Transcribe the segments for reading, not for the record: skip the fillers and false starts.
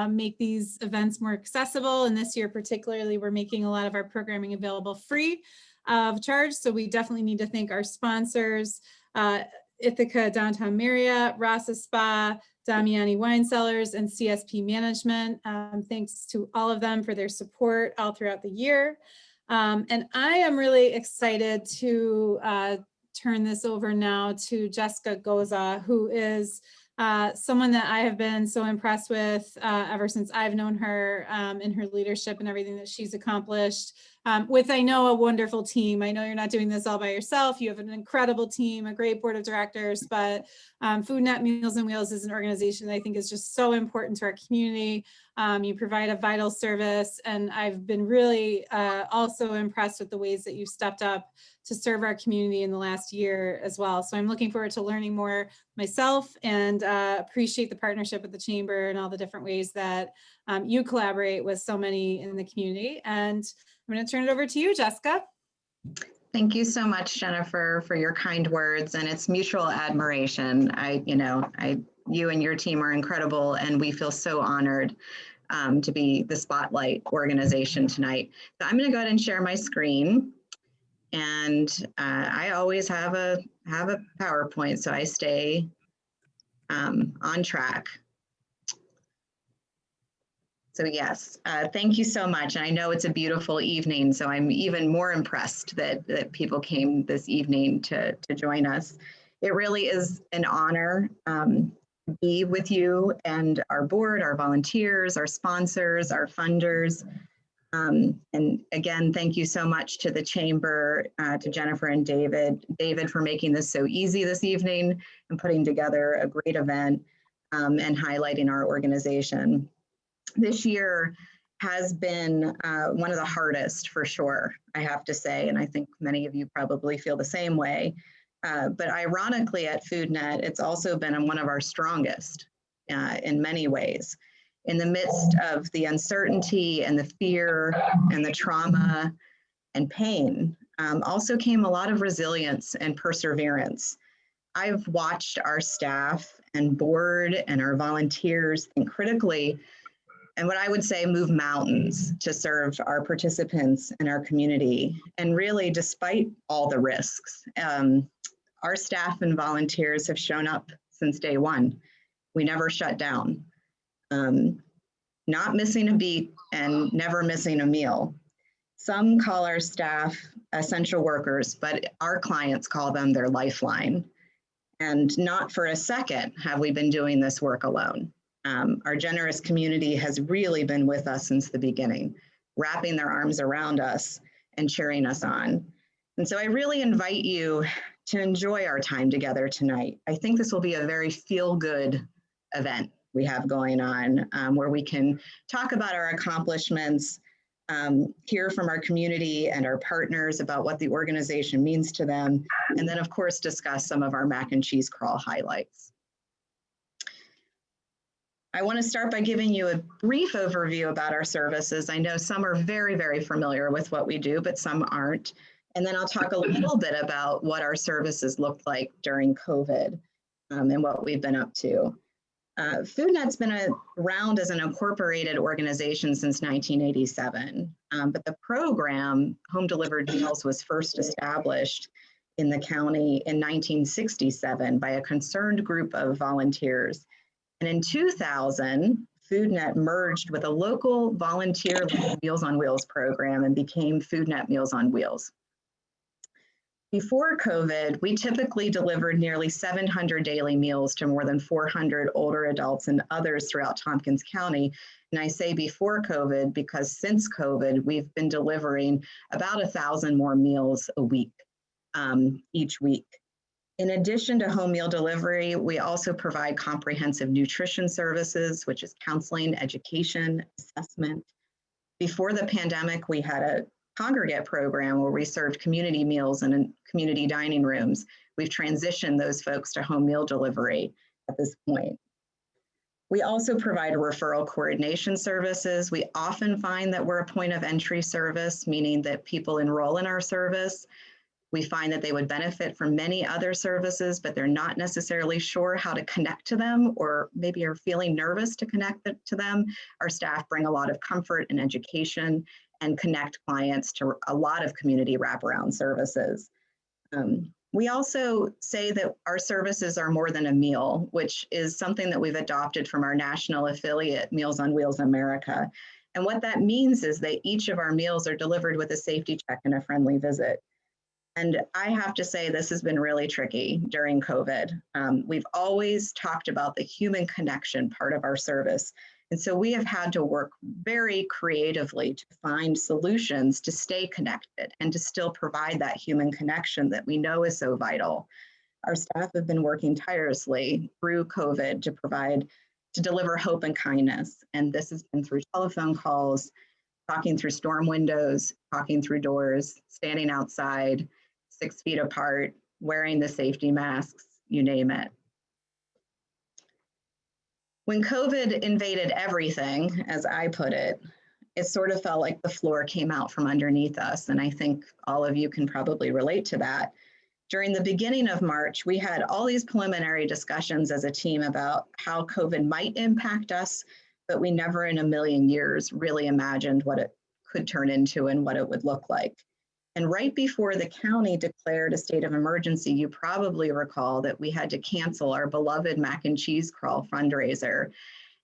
make these events more accessible. And this year particularly, we're making a lot of our programming available free of charge. So we definitely need to thank our sponsors, Ithaca Downtown Marriott, Rasa Spa, Damiani Wine Cellars, and CSP Management. Thanks to all of them for their support all throughout the year. And I am really excited to turn this over now to Jessica Goza, who is someone that I have been so impressed with ever since I've known her in her leadership and everything that she's accomplished with, I know, a wonderful team. I know you're not doing this all by yourself. You have an incredible team, a great board of directors, but Foodnet Meals on Wheels is an organization that I think is just so important to our community. You provide a vital service, and I've been really also impressed with the ways that you stepped up to serve our community in the last year as well. So I'm looking forward to learning more myself, and appreciate the partnership with the Chamber and all the different ways that you collaborate with so many in the community. And I'm going to turn it over to you, Jessica. Thank you so much, Jennifer, for your kind words, and it's mutual admiration. You and your team are incredible, and we feel so honored to be the spotlight organization tonight. So I'm going to go ahead and share my screen, and I always have a PowerPoint, so I stay on track. So yes, thank you so much. And I know it's a beautiful evening, so I'm even more impressed that people came this evening to join us. It really is an honor to be with you and our board, our volunteers, our sponsors, our funders. And again, thank you so much to the Chamber, to Jennifer and David for making this so easy this evening and putting together a great event and highlighting our organization. This year has been one of the hardest, for sure, I have to say, and I think many of you probably feel the same way. But ironically, at Foodnet, it's also been one of our strongest in many ways. In the midst of the uncertainty and the fear and the trauma and pain, also came a lot of resilience and perseverance. I've watched our staff and board and our volunteers think critically, and what I would say, move mountains to serve our participants and our community. And really, despite all the risks, our staff and volunteers have shown up since day one. We never shut down, not missing a beat and never missing a meal. Some call our staff essential workers, but our clients call them their lifeline. And not for a second have we been doing this work alone. Our generous community has really been with us since the beginning, wrapping their arms around us and cheering us on. And so I really invite you to enjoy our time together tonight. I think this will be a very feel-good event we have going on, where we can talk about our accomplishments, hear from our community and our partners about what the organization means to them, and then of course discuss some of our mac and cheese crawl highlights. I want to start by giving you a brief overview about our services. I know some are very, very familiar with what we do, but some aren't. And then I'll talk a little bit about what our services looked like during COVID and what we've been up to. Foodnet's been around as an incorporated organization since 1987, but the program, Home Delivered Meals, was first established in the county in 1967 by a concerned group of volunteers. And in 2000, Foodnet merged with a local volunteer Meals on Wheels program and became Foodnet Meals on Wheels. Before COVID, we typically delivered nearly 700 daily meals to more than 400 older adults and others throughout Tompkins County. And I say before COVID because since COVID, we've been delivering about 1,000 more meals a week, each week. In addition to home meal delivery, we also provide comprehensive nutrition services, which is counseling, education, assessment. Before the pandemic, we had a congregate program where we served community meals in community dining rooms. We've transitioned those folks to home meal delivery at this point. We also provide referral coordination services. We often find that we're a point of entry service, meaning that people enroll in our service, We find that they would benefit from many other services, but they're not necessarily sure how to connect to them, or maybe are feeling nervous to connect to them. Our staff bring a lot of comfort and education and connect clients to a lot of community wraparound services. We also say that our services are more than a meal, which is something that we've adopted from our national affiliate, Meals on Wheels America. And what that means is that each of our meals are delivered with a safety check and a friendly visit. And I have to say, this has been really tricky during COVID. We've always talked about the human connection part of our service. And so we have had to work very creatively to find solutions to stay connected and to still provide that human connection that we know is so vital. Our staff have been working tirelessly through COVID to deliver hope and kindness. And this has been through telephone calls, talking through storm windows, talking through doors, standing outside, 6 feet apart, wearing the safety masks, you name it. When COVID invaded everything, as I put it, it sort of felt like the floor came out from underneath us. And I think all of you can probably relate to that. During the beginning of March, we had all these preliminary discussions as a team about how COVID might impact us, but we never in a million years really imagined what it could turn into and what it would look like. And right before the county declared a state of emergency, you probably recall that we had to cancel our beloved mac and cheese crawl fundraiser.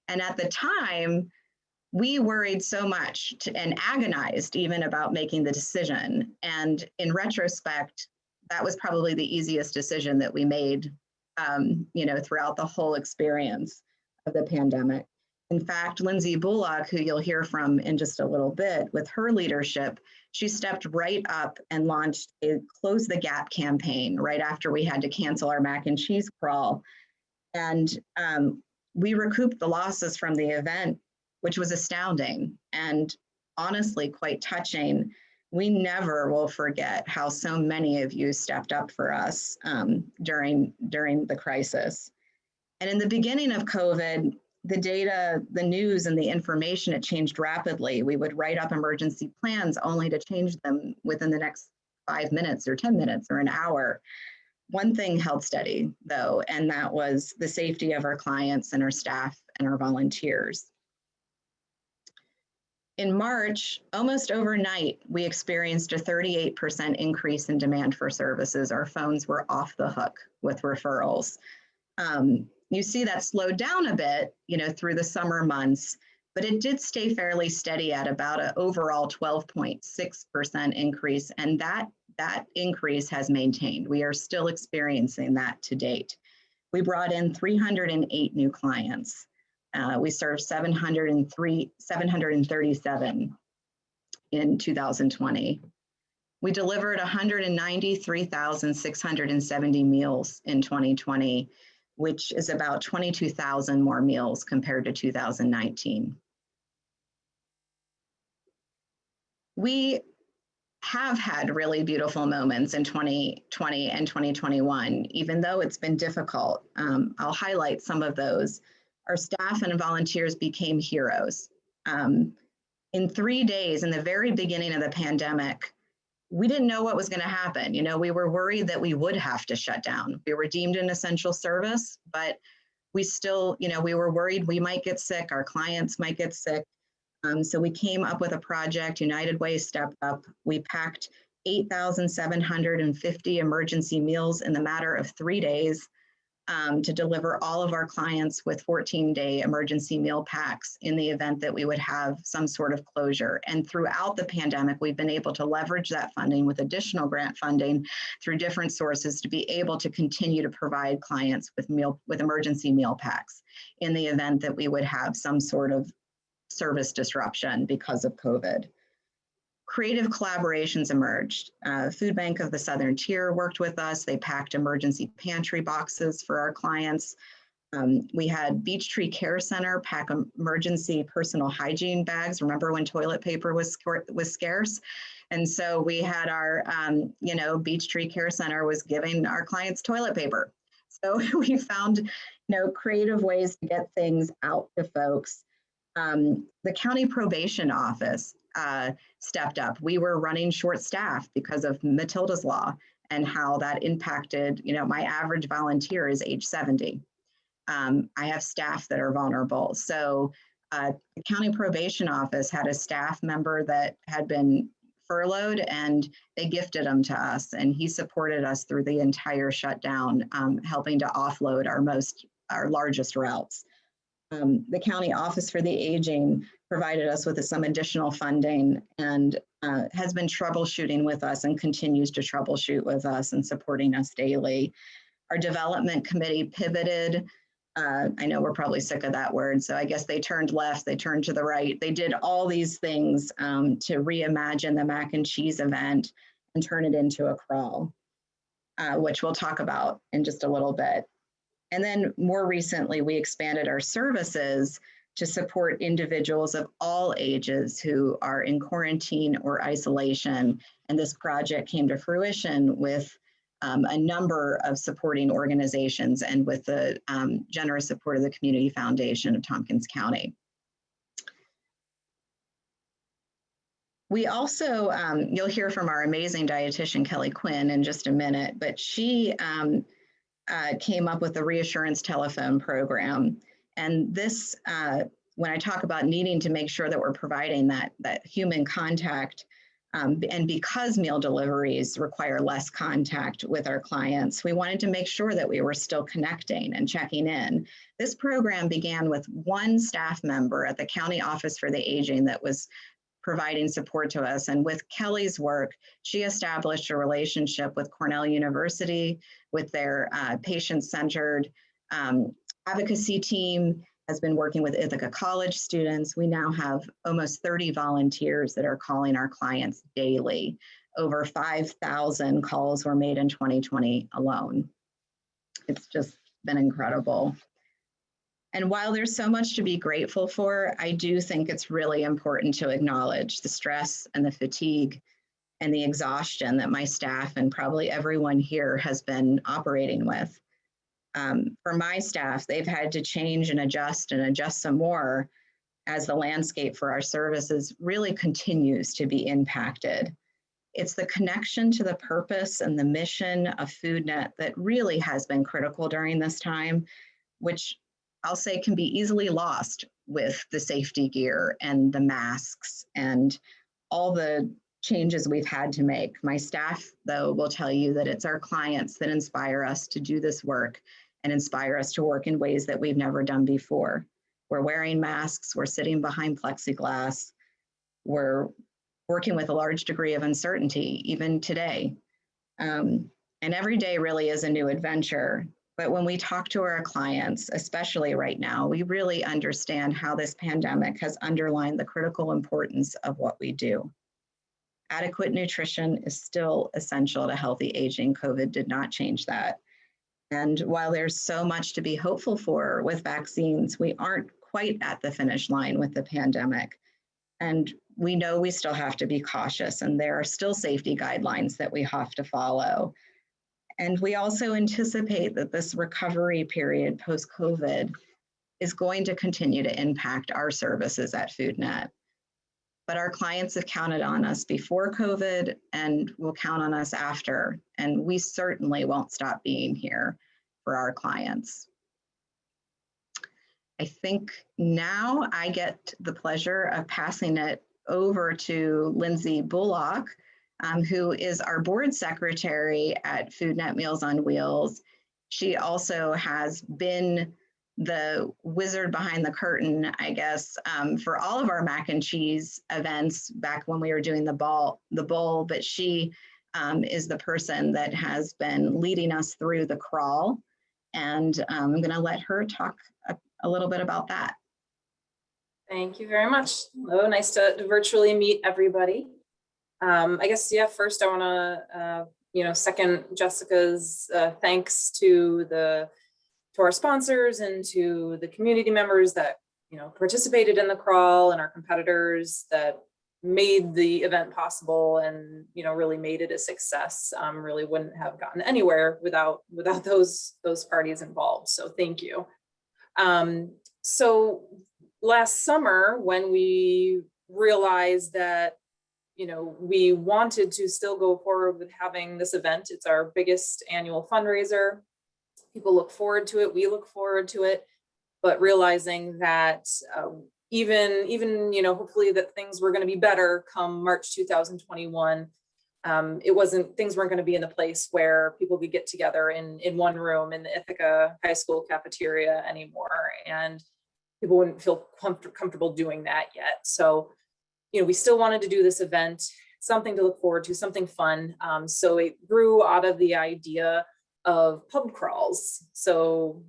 And at the time, we worried so much and agonized even about making the decision. And in retrospect, that was probably the easiest decision that we made, throughout the whole experience of the pandemic. In fact, Lindsay Bullock, who you'll hear from in just a little bit, with her leadership, she stepped right up and launched a Close the Gap campaign right after we had to cancel our mac and cheese crawl. And we recouped the losses from the event, which was astounding and honestly quite touching. We never will forget how so many of you stepped up for us during the crisis. And in the beginning of COVID, the data, the news, and the information, it changed rapidly. We would write up emergency plans only to change them within the next 5 minutes or 10 minutes or an hour. One thing held steady, though, and that was the safety of our clients and our staff and our volunteers. In March, almost overnight, we experienced a 38% increase in demand for services. Our phones were off the hook with referrals. You see that slowed down a bit, through the summer months, but it did stay fairly steady at about an overall 12.6% increase, and that increase has maintained. We are still experiencing that to date. We brought in 308 new clients. We served 737 in 2020. We delivered 193,670 meals in 2020, which is about 22,000 more meals compared to 2019. We have had really beautiful moments in 2020 and 2021, even though it's been difficult. I'll highlight some of those. Our staff and volunteers became heroes. In 3 days, in the very beginning of the pandemic, we didn't know what was going to happen. We were worried that we would have to shut down. We were deemed an essential service, but we still, we were worried we might get sick, our clients might get sick. So we came up with a project, United Way stepped up. We packed 8,750 emergency meals in the matter of 3 days to deliver all of our clients with 14-day emergency meal packs in the event that we would have some sort of closure. And throughout the pandemic, we've been able to leverage that funding with additional grant funding through different sources to be able to continue to provide clients with emergency meal packs in the event that we would have some sort of service disruption because of COVID. Creative collaborations emerged. Food Bank of the Southern Tier worked with us. They packed emergency pantry boxes for our clients. We had Beech Tree Care Center pack emergency personal hygiene bags. Remember when toilet paper was scarce? And so we had our, Beech Tree Care Center was giving our clients toilet paper. So we found, creative ways to get things out to folks. The county probation office stepped up. We were running short staff because of Matilda's law. and how that impacted, my average volunteer is age 70. I have staff that are vulnerable. So the county probation office had a staff member that had been furloughed, and they gifted him to us, and he supported us through the entire shutdown, helping to offload our largest routes. The county office for the aging provided us with some additional funding and has been troubleshooting with us and continues to troubleshoot with us and supporting us daily. Our development committee pivoted. I know we're probably sick of that word, so I guess they turned left, they turned to the right. They did all these things to reimagine the mac and cheese event and turn it into a crawl, which we'll talk about in just a little bit. And then more recently, we expanded our services to support individuals of all ages who are in quarantine or isolation. And this project came to fruition with a number of supporting organizations and with the generous support of the Community Foundation of Tompkins County. We also, you'll hear from our amazing dietitian, Kelly Quinn, in just a minute, but she came up with the Reassurance Telephone Program. And this, when I talk about needing to make sure that we're providing that human contact, and because meal deliveries require less contact with our clients, we wanted to make sure that we were still connecting and checking in. This program began with one staff member at the County Office for the Aging that was providing support to us. And with Kelly's work, she established a relationship with Cornell University, with their patient-centered advocacy team, has been working with Ithaca College students. We now have almost 30 volunteers that are calling our clients daily. Over 5,000 calls were made in 2020 alone. It's just been incredible. And while there's so much to be grateful for, I do think it's really important to acknowledge the stress and the fatigue and the exhaustion that my staff and probably everyone here has been operating with. For my staff, they've had to change and adjust some more as the landscape for our services really continues to be impacted. It's the connection to the purpose and the mission of Foodnet that really has been critical during this time, which I'll say can be easily lost with the safety gear and the masks and all the changes we've had to make. My staff, though, will tell you that it's our clients that inspire us to do this work and inspire us to work in ways that we've never done before. We're wearing masks, we're sitting behind plexiglass, we're working with a large degree of uncertainty, even today. And every day really is a new adventure. But when we talk to our clients, especially right now, we really understand how this pandemic has underlined the critical importance of what we do. Adequate nutrition is still essential to healthy aging. COVID did not change that. And while there's so much to be hopeful for with vaccines, we aren't quite at the finish line with the pandemic. And we know we still have to be cautious, and there are still safety guidelines that we have to follow. And we also anticipate that this recovery period post-COVID is going to continue to impact our services at Foodnet. But our clients have counted on us before COVID and will count on us after. And we certainly won't stop being here for our clients. I think now I get the pleasure of passing it over to Lindsay Bullock, who is our board secretary at Foodnet Meals on Wheels. She also has been the wizard behind the curtain, I guess, for all of our mac and cheese events back when we were doing the bowl, but she is the person that has been leading us through the crawl. And I'm gonna let her talk a little bit about that. Thank you very much. Hello, nice to virtually meet everybody. I guess, yeah, first I wanna, second Jessica's thanks to our sponsors and to the community members that, participated in the crawl and our competitors that made the event possible and, really made it a success. Really wouldn't have gotten anywhere without those parties involved. So thank you. So last summer, when we realized that we wanted to still go forward with having this event. It's our biggest annual fundraiser. People look forward to it. We look forward to it, but realizing that even hopefully that things were going to be better come March 2021. Things weren't going to be in the place where people could get together in one room in the Ithaca High School cafeteria anymore, and people wouldn't feel comfortable doing that yet. So, we still wanted to do this event, something to look forward to, something fun. So it grew out of the idea of pub crawls. So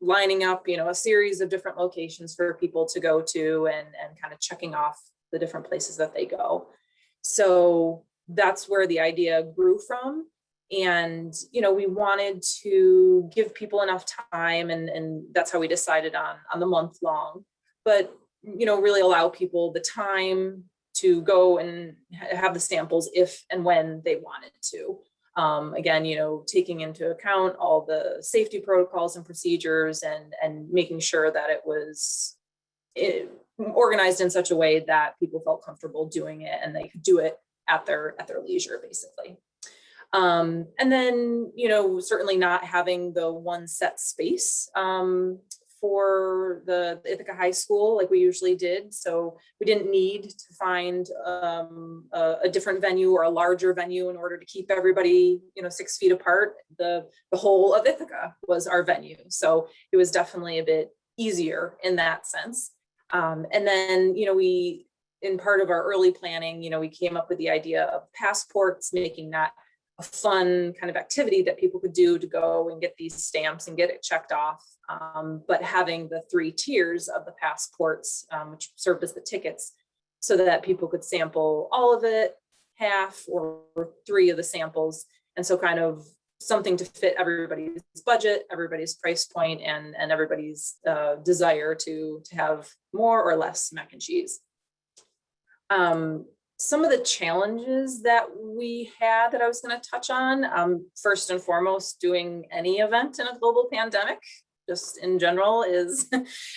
lining up, a series of different locations for people to go to and kind of checking off the different places that they go. So that's where the idea grew from. And, we wanted to give people enough time, and that's how we decided on the month long, but, really allow people the time to go and have the samples if and when they wanted to. Again, taking into account all the safety protocols and procedures and making sure that it was organized in such a way that people felt comfortable doing it and they could do it at their leisure, basically. And then, certainly not having the one set space for the Ithaca High School like we usually did. So we didn't need to find a different venue or a larger venue in order to keep everybody, 6 feet apart. The whole of Ithaca was our venue. So it was definitely a bit easier in that sense. And then, we, in part of our early planning, we came up with the idea of passports, making that a fun kind of activity that people could do to go and get these stamps and get it checked off. But having the 3 tiers of the passports, which served as the tickets, so that people could sample all of it, half or 3 of the samples. And so kind of something to fit everybody's budget, everybody's price point, and everybody's desire to have more or less mac and cheese. Some of the challenges that we had that I was going to touch on, first and foremost, doing any event in a global pandemic, just in general,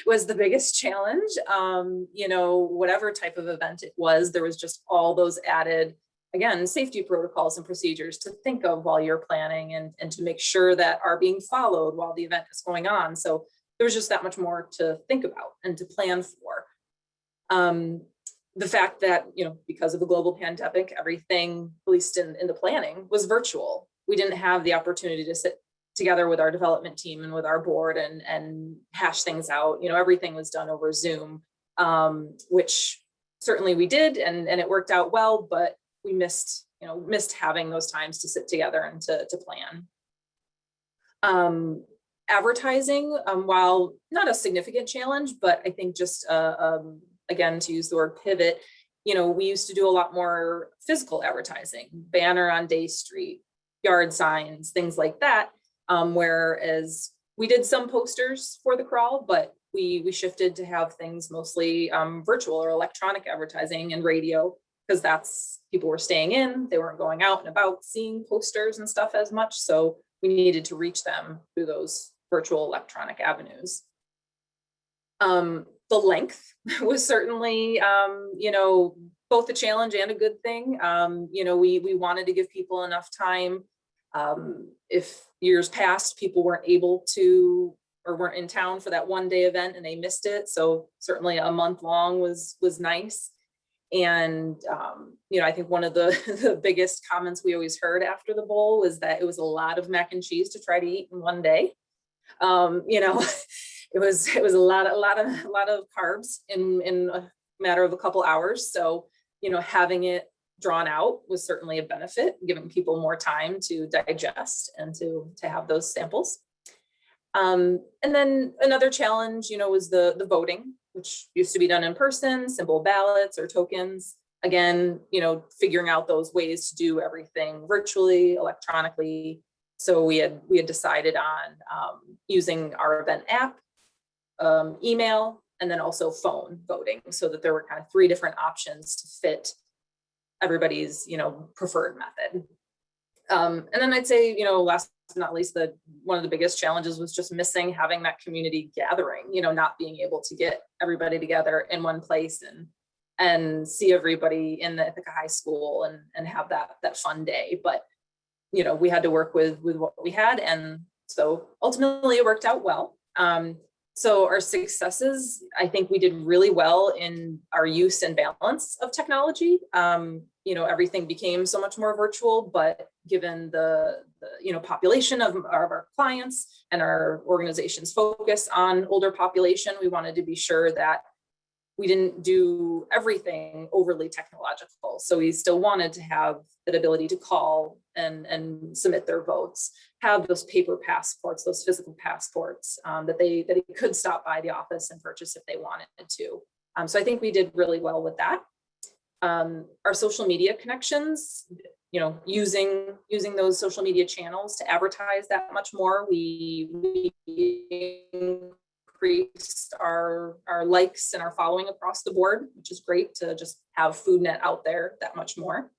was the biggest challenge. Whatever type of event it was, there was just all those added, again, safety protocols and procedures to think of while you're planning and to make sure that are being followed while the event is going on. So there was just that much more to think about and to plan for. The fact that, because of the global pandemic, everything, at least in the planning, was virtual. We didn't have the opportunity to sit together with our development team and with our board and hash things out. Everything was done over Zoom, which certainly we did, and it worked out well, but we missed having those times to sit together and to plan. Advertising, while not a significant challenge, but I think just again, to use the word pivot, we used to do a lot more physical advertising, banner on Day Street, yard signs, things like that. Whereas we did some posters for the crawl, but we shifted to have things mostly virtual or electronic advertising and radio, because that's, people were staying in, they weren't going out and about seeing posters and stuff as much. So we needed to reach them through those virtual electronic avenues. The length was certainly, both a challenge and a good thing. We wanted to give people enough time. If years past, people weren't able to or weren't in town for that one day event and they missed it. So certainly a month long was nice. And, I think one of the biggest comments we always heard after the bowl was that it was a lot of mac and cheese to try to eat in one day. It was a lot of carbs in a matter of a couple hours. So, having it drawn out was certainly a benefit, giving people more time to digest and to have those samples. And then another challenge, was the voting, which used to be done in person, simple ballots or tokens. Again, figuring out those ways to do everything virtually, electronically. So we had decided on using our event app, email, and then also phone voting, so that there were kind of 3 different options to fit everybody's, preferred method. And then I'd say, last but not least, one of the biggest challenges was just missing having that community gathering, not being able to get everybody together in one place and and see everybody in the Ithaca High School and have that fun day. But, you know, we had to work with what we had. And so ultimately it worked out well. So our successes, I think we did really well in our use and balance of technology. You know, everything became so much more virtual, but given the you know, population of our clients and our organization's focus on older population, we wanted to be sure that we didn't do everything overly technological. So we still wanted to have that ability to call and submit their votes, have those paper passports, those physical passports that they could stop by the office and purchase if they wanted to. So I think we did really well with that. Our social media connections, you know, using those social media channels to advertise that much more, we increased our likes and our following across the board, which is great to just have Foodnet out there that much more.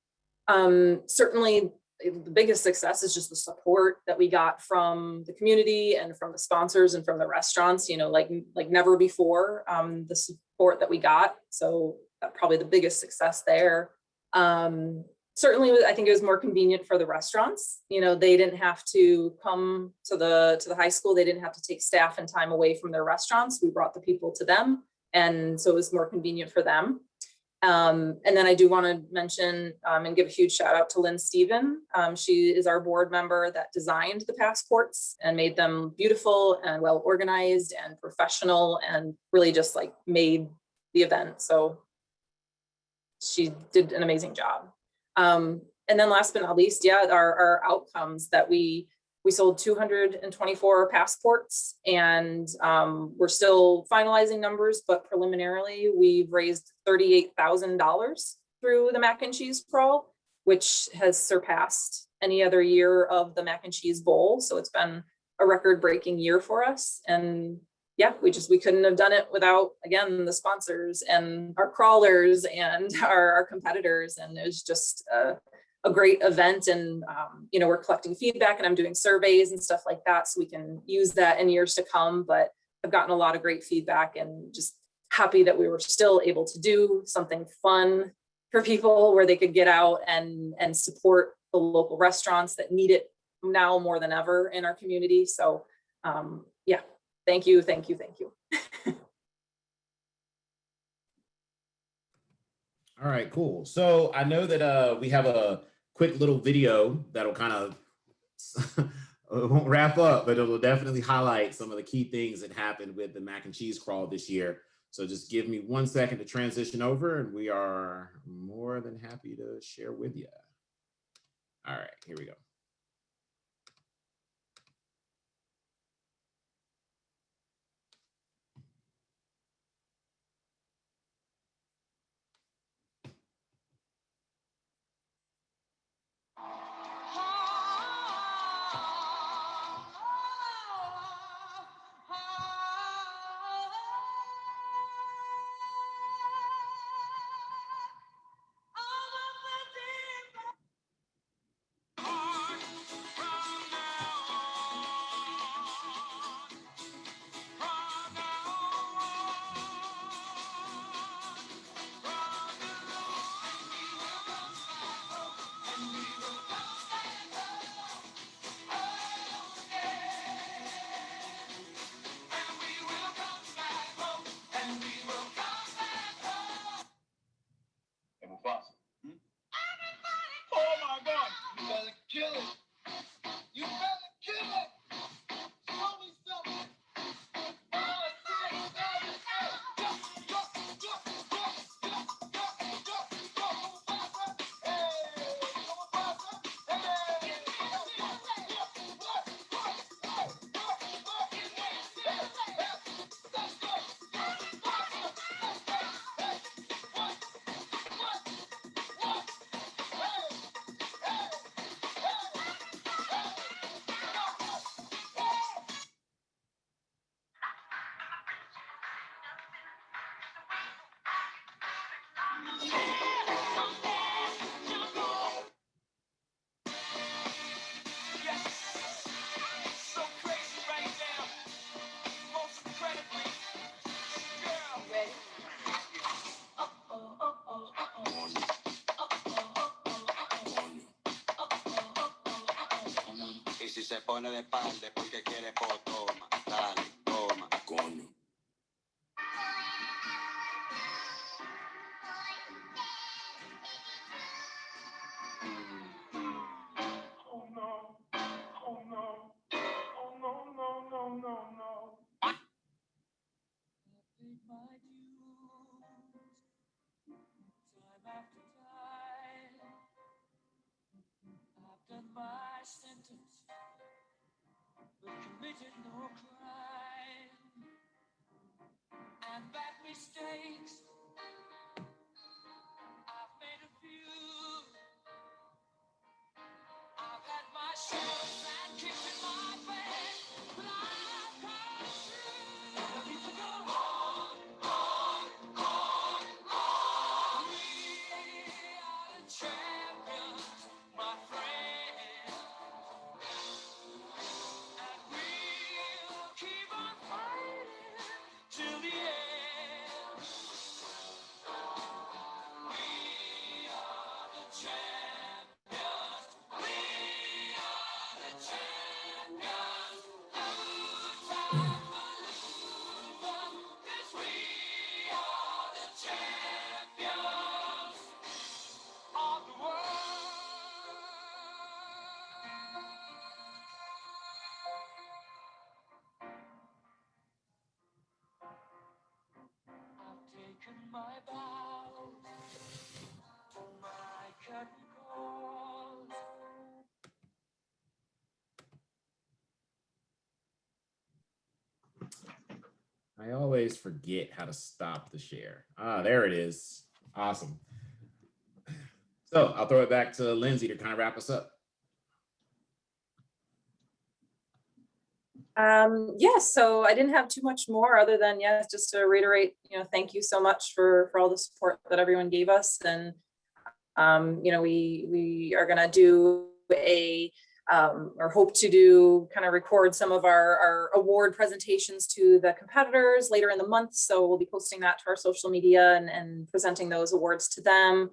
Certainly the biggest success is just the support that we got from the community and from the sponsors and from the restaurants, you know, like never before, the support that we got. So probably the biggest success there. Certainly, I think it was more convenient for the restaurants. You know, they didn't have to come to the high school. They didn't have to take staff and time away from their restaurants. We brought the people to them. And so it was more convenient for them. And then I do want to mention and give a huge shout out to Lynn Steven. She is our board member that designed the passports and made them beautiful and well organized and professional and really just like made the event. So she did an amazing job. And then last but not least, yeah, our outcomes that we sold 224 passports, and we're still finalizing numbers, but preliminarily we've raised $38,000 through the mac and cheese crawl, which has surpassed any other year of the mac and cheese bowl. So it's been a record-breaking year for us. And yeah, we couldn't have done it without, again, the sponsors and our crawlers and our competitors. And it was just a great event. And, you know, we're collecting feedback and I'm doing surveys and stuff like that, so we can use that in years to come. But I've gotten a lot of great feedback and just happy that we were still able to do something fun for people where they could get out and support the local restaurants that need it now more than ever in our community. So yeah. Thank you, thank you, thank you. All right, cool. So I know that we have a quick little video that'll kind of, it won't wrap up, but it'll definitely highlight some of the key things that happened with the mac and cheese crawl this year. So just give me 1 second to transition over and we are more than happy to share with you. All right, here we go. Oh my God! You better kill it! You better kill it! Show me something! So crazy right now. Most incredibly, girl. Ready? Oh, oh, oh. si se pone de espalda es porque quiere toma, dale, toma. Coño. Oh no, oh no, oh no, no, no, no, no. I paid my dues, time after time. I've done my sentence, but committed no crime. And bad mistakes, I've made a few. I've had my share of sand kicked in my face, but I've come through. I need to go on, on, on, on. We are the champions, my friend. And we'll keep on fighting till the end. We are the champions. We are the champions. Yes, we are the champions of the world. I've taken my vows for my curtain calls. I always forget how to stop the share. Ah, there it is. Awesome. So I'll throw it back to Lindsay to kind of wrap us up. Yes, so I didn't have too much more other than, yes, just to reiterate, thank you so much for all the support that everyone gave us. And, we are gonna do or hope to do, kind of record some of our award presentations to the competitors later in the month. So we'll be posting that to our social media and presenting those awards to them.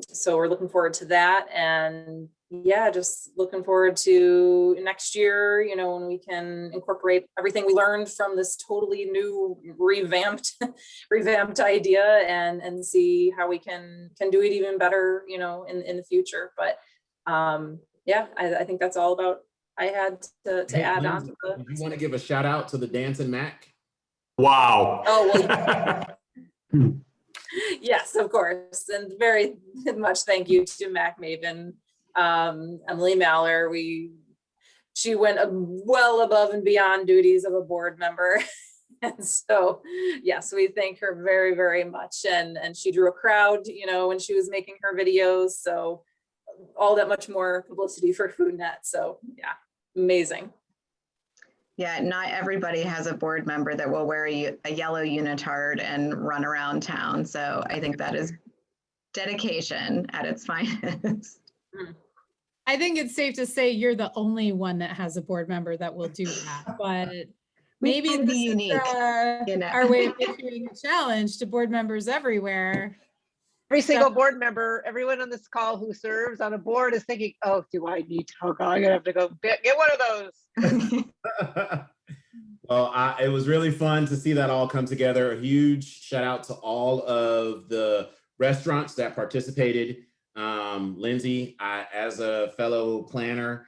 So we're looking forward to that. And yeah, just looking forward to next year, when we can incorporate everything we learned from this totally new revamped idea and see how we can do it even better, in the future. But yeah, I think that's all about I had to add on to the. Do you want to give a shout out to the Dancing Mac? Wow. Oh, well, yes, of course. And very much thank you to Mac Maven, Emily Maller. She went well above and beyond duties of a board member. And so, yes, we thank her very, very much. And she drew a crowd, when she was making her videos. So all that much more publicity for Foodnet. So yeah, amazing. Yeah, not everybody has a board member that will wear a yellow unitard and run around town. So I think that is dedication at its finest. I think it's safe to say you're the only one that has a board member that will do that, but maybe try to be this is unique, our way of issuing a challenge to board members everywhere. Every single board member, everyone on this call who serves on a board is thinking, oh, do I need to, oh God, I'm gonna have to go get one of those. Well, it was really fun to see that all come together. A huge shout out to all of the restaurants that participated. Lindsay, as a fellow planner,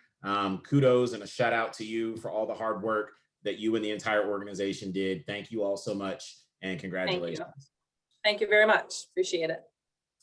kudos and a shout out to you for all the hard work that you and the entire organization did. Thank you all so much and congratulations. Thank you very much. Appreciate it.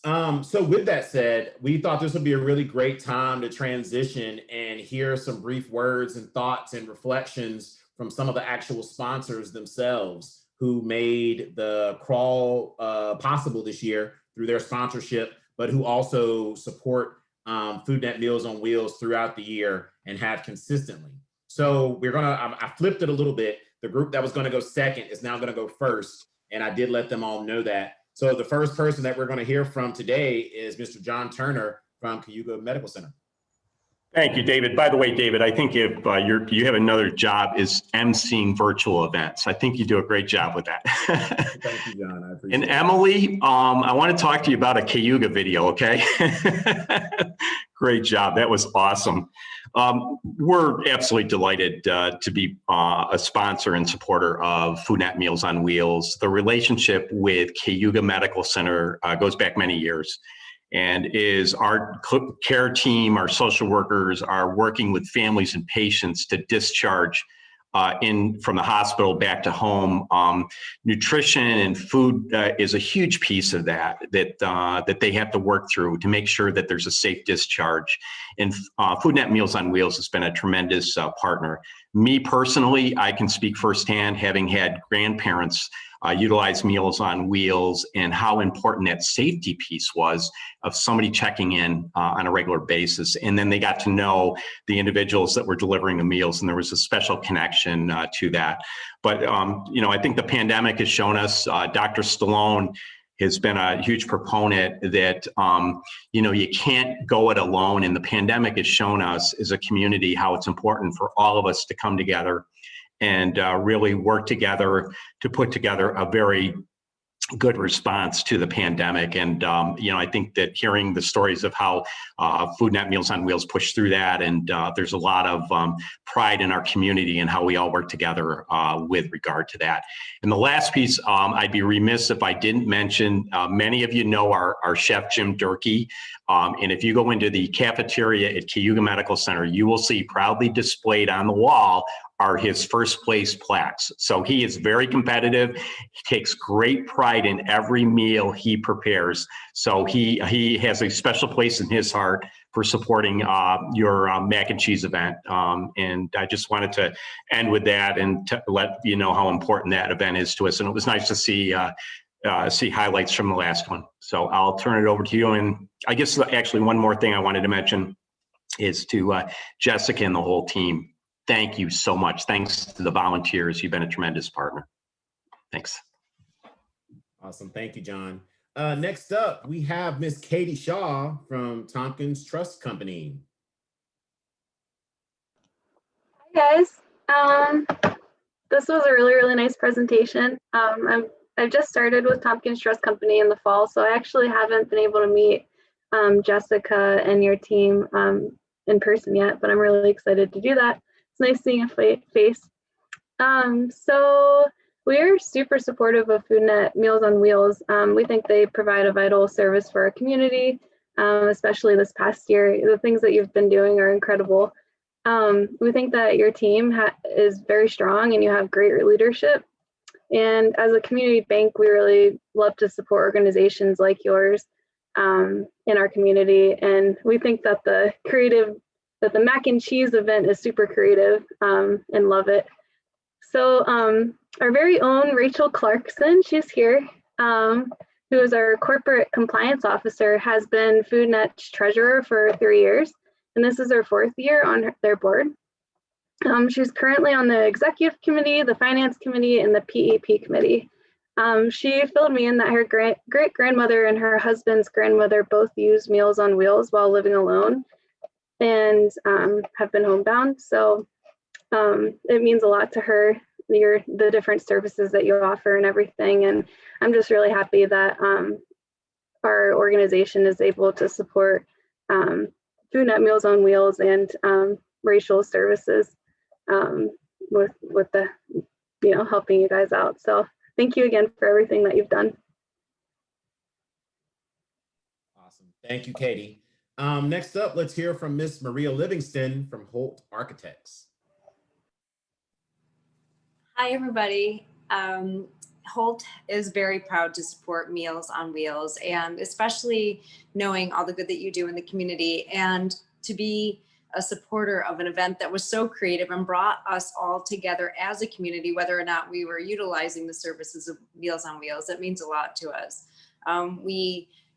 So with that said, we thought this would be a really great time to transition and hear some brief words and thoughts and reflections from some of the actual sponsors themselves who made the crawl possible this year through their sponsorship, but who also support Foodnet Meals on Wheels throughout the year and have consistently. So I flipped it a little bit. The group that was gonna go second is now gonna go first, and I did let them all know that. So the first person that we're going to hear from today is Mr. John Turner from Cayuga Medical Center. Thank you, David. By the way, David, I think if you have another job is emceeing virtual events. I think you do a great job with that. Thank you, John. I appreciate and it. Emily, I want to talk to you about a Cayuga video, okay? Great job. That was awesome. We're absolutely delighted to be a sponsor and supporter of Foodnet Meals on Wheels. The relationship with Cayuga Medical Center goes back many years, and is our care team, our social workers are working with families and patients to discharge in from the hospital back to home. Nutrition and food is a huge piece of that they have to work through to make sure that there's a safe discharge. And Foodnet Meals on Wheels has been a tremendous partner. Me personally, I can speak firsthand, having had grandparents utilize Meals on Wheels, and how important that safety piece was of somebody checking in on a regular basis. And then they got to know the individuals that were delivering the meals, and there was a special connection to that. But, I think the pandemic has shown us, Dr. Stallone has been a huge proponent that, you can't go it alone. And the pandemic has shown us as a community how it's important for all of us to come together and really work together to put together a very good response to the pandemic. And, I think that hearing the stories of how Foodnet Meals on Wheels pushed through that, and there's a lot of pride in our community and how we all work together with regard to that. And the last piece, I'd be remiss if I didn't mention, many of you know our chef, Jim Durkee. And if you go into the cafeteria at Cayuga Medical Center, you will see proudly displayed on the wall are his first place plaques. So he is very competitive. He takes great pride in every meal he prepares. So he has a special place in his heart for supporting your mac and cheese event. And I just wanted to end with that and to let you know how important that event is to us. And it was nice to see highlights from the last one. So I'll turn it over to you. And I guess actually one more thing I wanted to mention is to Jessica and the whole team. Thank you so much. Thanks to the volunteers. You've been a tremendous partner. Thanks. Awesome. Thank you, John. Next up, we have Miss Katie Shaw from Tompkins Trust Company. Hi guys. This was a really nice presentation. I've just started with Tompkins Trust Company in the fall, so I actually haven't been able to meet Jessica and your team in person yet, but I'm really excited to do that. It's nice seeing a face. So we're super supportive of Foodnet Meals on Wheels. We think they provide a vital service for our community, especially this past year. The things that you've been doing are incredible. We think that your team is very strong and you have great leadership. And as a community bank, we really love to support organizations like yours in our community. And we think that the mac and cheese event is super creative and love it. So our very own Rachel Clarkson, she's here, who is our corporate compliance officer, has been Foodnet's treasurer for 3 years. And this is her 4th year on their board. She's currently on the executive committee, the finance committee, and the PEP committee. She filled me in that her great-grandmother and her husband's grandmother both used Meals on Wheels while living alone and have been homebound. So it means a lot to her, the different services that you offer and everything. And I'm just really happy that our organization is able to support Foodnet Meals on Wheels and racial services with the, helping you guys out. So thank you again for everything that you've done. Awesome. Thank you, Katie. Next up, let's hear from Miss Maria Livingston from Holt Architects. Hi, everybody. Holt is very proud to support Meals on Wheels, and especially knowing all the good that you do in the community, and to be a supporter of an event that was so creative and brought us all together as a community, whether or not we were utilizing the services of Meals on Wheels. It means a lot to us.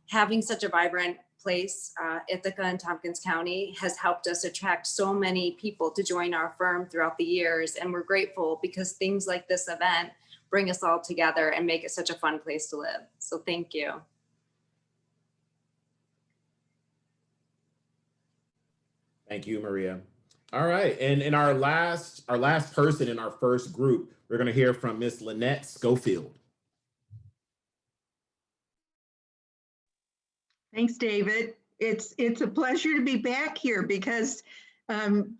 Having such a vibrant place, Ithaca and Tompkins County, has helped us attract so many people to join our firm throughout the years. And we're grateful because things like this event bring us all together and make it such a fun place to live. So thank you. Thank you, Maria. All right, and in our last person in our first group, we're going to hear from Miss Lynette Schofield. Thanks, David. It's a pleasure to be back here because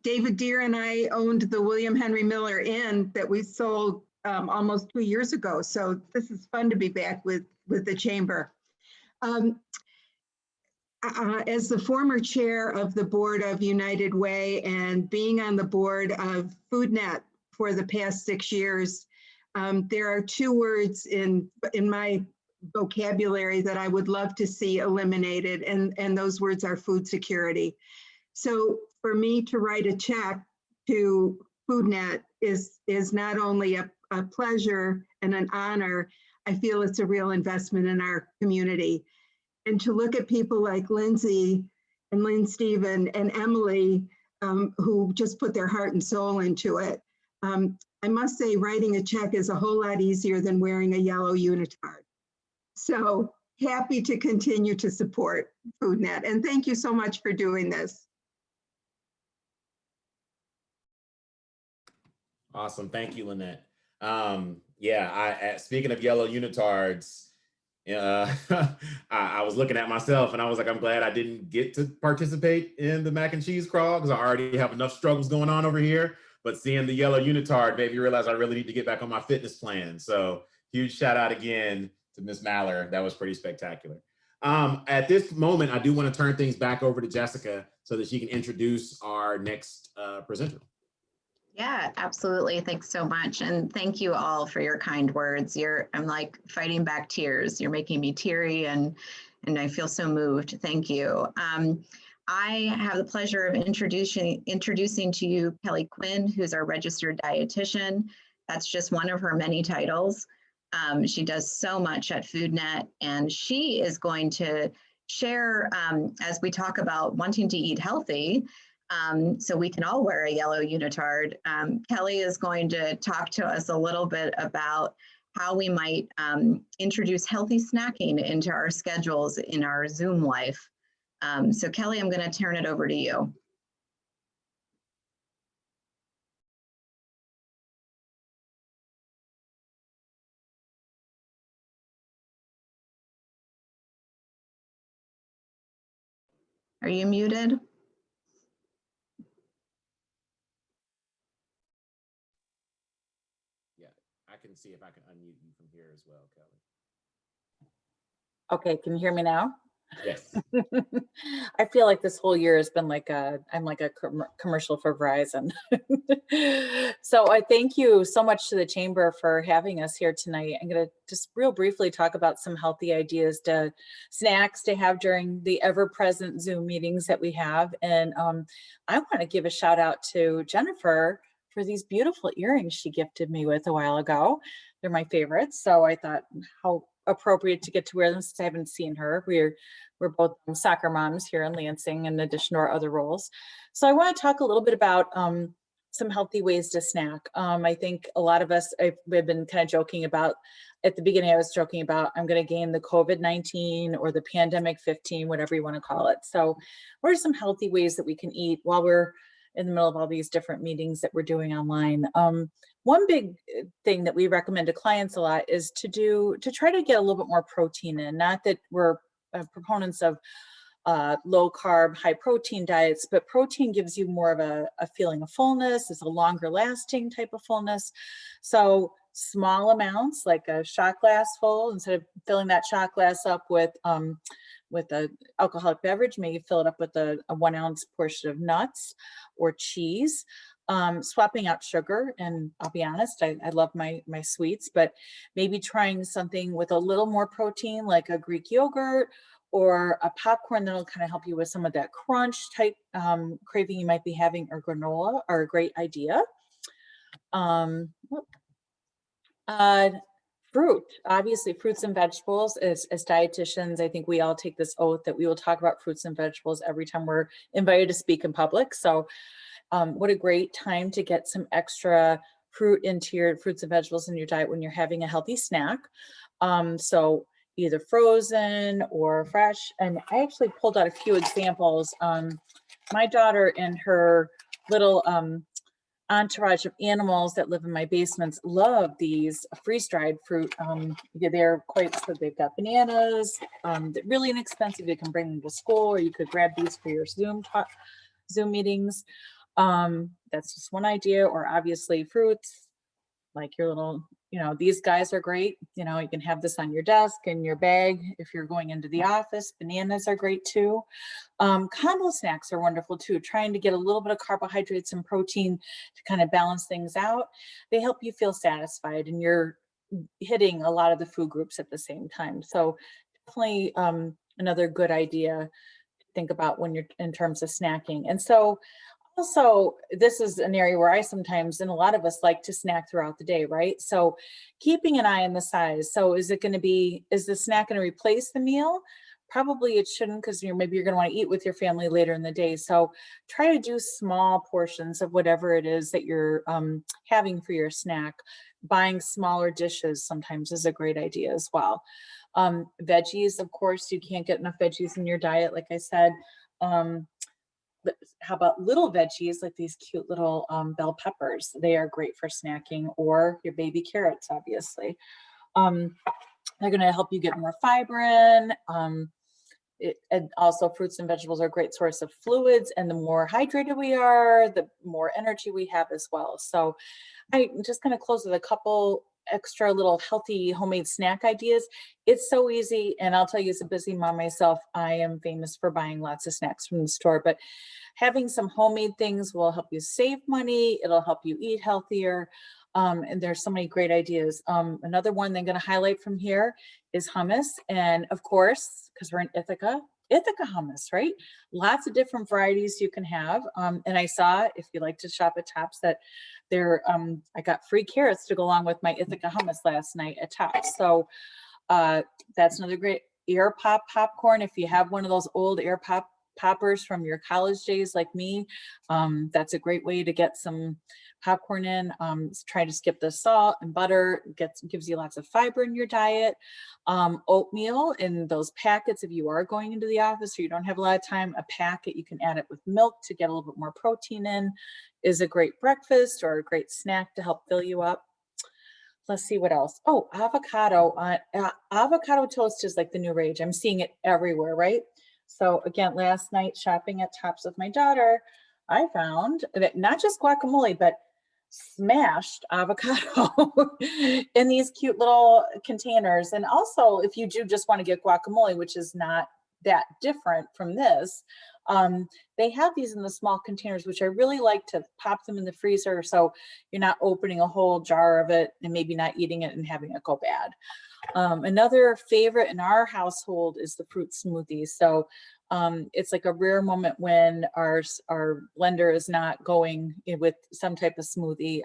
David Deere and I owned the William Henry Miller Inn that we sold almost 2 years ago. So this is fun to be back with the chamber. As the former chair of the board of United Way and being on the board of Foodnet for the past 6 years, there are 2 words in my vocabulary that I would love to see eliminated, and those words are food security. So for me to write a check to Foodnet is not only a pleasure and an honor, I feel it's a real investment in our community. And to look at people like Lindsay and Lynn Steven and Emily, who just put their heart and soul into it. I must say writing a check is a whole lot easier than wearing a yellow unitard. So happy to continue to support Foodnet. And thank you so much for doing this. Awesome. Thank you, Lynette. Yeah, speaking of yellow unitards, I was looking at myself and I was like, I'm glad I didn't get to participate in the mac and cheese crawl because I already have enough struggles going on over here. But seeing the yellow unitard made me realize I really need to get back on my fitness plan. So huge shout out again to Ms. Maller. That was pretty spectacular. At this moment, I do want to turn things back over to Jessica so that she can introduce our next presenter. Yeah, absolutely. Thanks so much. And thank you all for your kind words. I'm like fighting back tears. You're making me teary and I feel so moved. Thank you. I have the pleasure of introducing to you Kelly Quinn, who's our registered dietitian. That's just one of her many titles. She does so much at Foodnet, and she is going to share, as we talk about wanting to eat healthy, so we can all wear a yellow unitard. Kelly is going to talk to us a little bit about how we might introduce healthy snacking into our schedules in our Zoom life. So Kelly, I'm going to turn it over to you. Are you muted? Yeah, I can see if I can unmute you from here as well, Kelly. Okay, can you hear me now? Yes. I feel like this whole year has been like I'm like a commercial for Verizon. So I thank you so much to the Chamber for having us here tonight. I'm going to just real briefly talk about some healthy ideas snacks to have during the ever-present Zoom meetings that we have. And I want to give a shout out to Jennifer for these beautiful earrings she gifted me with a while ago. They're my favorites. So I thought how appropriate to get to wear them since I haven't seen her. We're both soccer moms here in Lansing in addition to our other roles. So I want to talk a little bit about some healthy ways to snack. I think a lot of us, we've been kind of joking about, at the beginning I was joking about, I'm going to gain the COVID-19 or the pandemic 15, whatever you want to call it. So what are some healthy ways that we can eat while we're in the middle of all these different meetings that we're doing online? One big thing that we recommend to clients a lot is to try to get a little bit more protein in. Not that we're proponents of low carb, high protein diets, but protein gives you more of a feeling of fullness. It's a longer lasting type of fullness. So small amounts, like a shot glass full, instead of filling that shot glass up with an alcoholic beverage, maybe fill it up with a 1 ounce portion of nuts or cheese. Swapping out sugar, and I'll be honest, I love my sweets, but maybe trying something with a little more protein, like a Greek yogurt or a popcorn that'll kind of help you with some of that crunch type craving you might be having, or granola are a great idea. Fruit, obviously fruits and vegetables. As dietitians, I think we all take this oath that we will talk about fruits and vegetables every time we're invited to speak in public. So what a great time to get some extra fruit into your fruits and vegetables in your diet when you're having a healthy snack. So either frozen or fresh. And I actually pulled out a few examples. My daughter and her little entourage of animals that live in my basements love these freeze-dried fruit. They're quite, so they've got bananas, they're really inexpensive. You can bring them to school, or you could grab these for your Zoom meetings. That's just one idea. Or obviously fruits, like your little, these guys are great. You can have this on your desk and your bag if you're going into the office. Bananas are great too. Combo snacks are wonderful too, trying to get a little bit of carbohydrates and protein to kind of balance things out. They help you feel satisfied and you're hitting a lot of the food groups at the same time. So definitely another good idea to think about when you're in terms of snacking. And so also, this is an area where I sometimes, and a lot of us like to snack throughout the day, right? So keeping an eye on the size. So is the snack going to replace the meal? Probably it shouldn't, because maybe you're going to want to eat with your family later in the day. So try to do small portions of whatever it is that you're having for your snack. Buying smaller dishes sometimes is a great idea as well. Veggies, of course, you can't get enough veggies in your diet, like I said. But how about little veggies like these cute little bell peppers? They are great for snacking, or your baby carrots, obviously. They're going to help you get more fiber in. And also fruits and vegetables are a great source of fluids, and the more hydrated we are, the more energy we have as well. So I'm just going to close with a couple extra little healthy homemade snack ideas. It's so easy. And I'll tell you, as a busy mom myself, I am famous for buying lots of snacks from the store, but having some homemade things will help you save money. It'll help you eat healthier. And there's so many great ideas. Another one that I'm going to highlight from here is hummus. And of course, because we're in Ithaca hummus, right? Lots of different varieties you can have. And I saw, if you like to shop at Tops, that I got free carrots to go along with my Ithaca hummus last night at Tops. So that's another great ear pop popcorn. If you have one of those old ear poppers from your college days like me, that's a great way to get some popcorn in. Try to skip the salt and butter. Gives you lots of fiber in your diet. Oatmeal in those packets, if you are going into the office or you don't have a lot of time, a packet, you can add it with milk to get a little bit more protein in, is a great breakfast or a great snack to help fill you up. Let's see what else. Oh, avocado. Avocado toast is like the new rage. I'm seeing it everywhere, right? So again, last night shopping at Tops with my daughter, I found that not just guacamole, but smashed avocado in these cute little containers. And also, if you do just want to get guacamole, which is not that different from this, they have these in the small containers, which I really like to pop them in the freezer so you're not opening a whole jar of it and maybe not eating it and having it go bad. Another favorite in our household is the fruit smoothie. So it's like a rare moment when our blender is not going with some type of smoothie.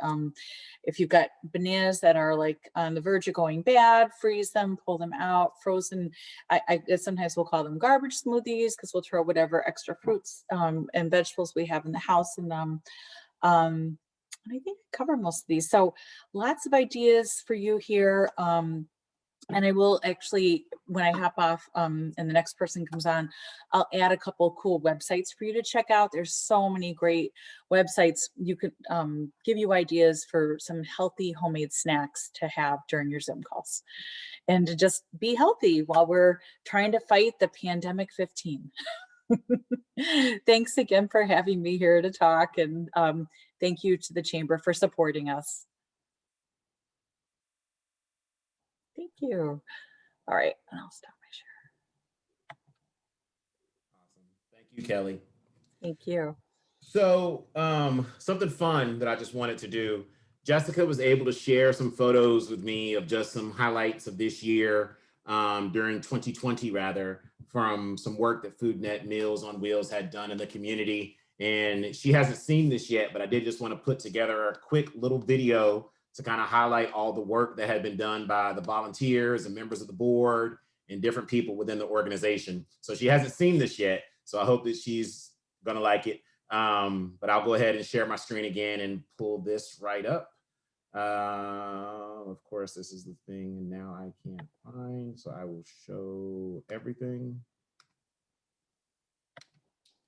If you've got bananas that are like on the verge of going bad, freeze them, pull them out. Frozen, I sometimes we'll call them garbage smoothies because we'll throw whatever extra fruits and vegetables we have in the house in them. And I think I cover most of these. So lots of ideas for you here. And I will actually, when I hop off and the next person comes on, I'll add a couple cool websites for you to check out. There's so many great websites. You could give you ideas for some healthy homemade snacks to have during your Zoom calls and to just be healthy while we're trying to fight the pandemic 15. Thanks again for having me here to talk. And thank you to the Chamber for supporting us. Thank you. All right, and I'll stop my share. Awesome. Thank you, Kelly. Thank you. So something fun that I just wanted to do. Jessica was able to share some photos with me of just some highlights of this year during 2020, rather, from some work that Foodnet Meals on Wheels had done in the community. And she hasn't seen this yet, but I did just want to put together a quick little video to kind of highlight all the work that had been done by the volunteers and members of the board and different people within the organization. So she hasn't seen this yet, so I hope that she's gonna like it. But I'll go ahead and share my screen again and pull this right up. Of course, this is the thing, and now I can't find, so I will show everything.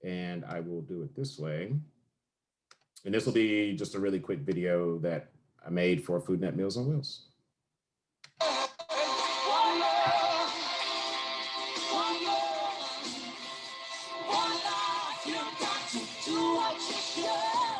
And I will do it this way. And this will be just a really quick video that I made for Foodnet Meals on Wheels. One life, you got to do what you should.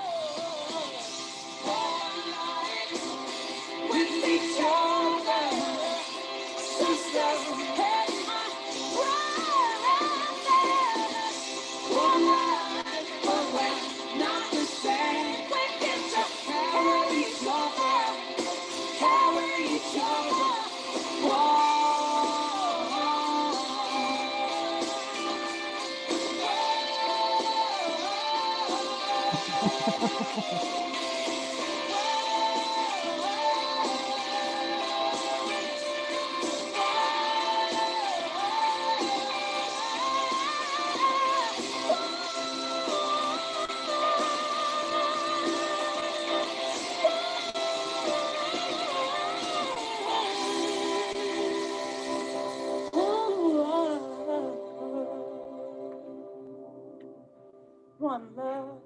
One love.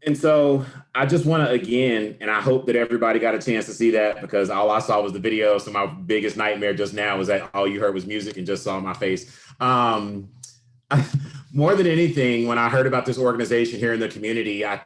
And so I just want to again, and I hope that everybody got a chance to see that, because all I saw was the video. So my biggest nightmare just now was that all you heard was music and just saw my face. More than anything, when I heard about this organization here in the community, I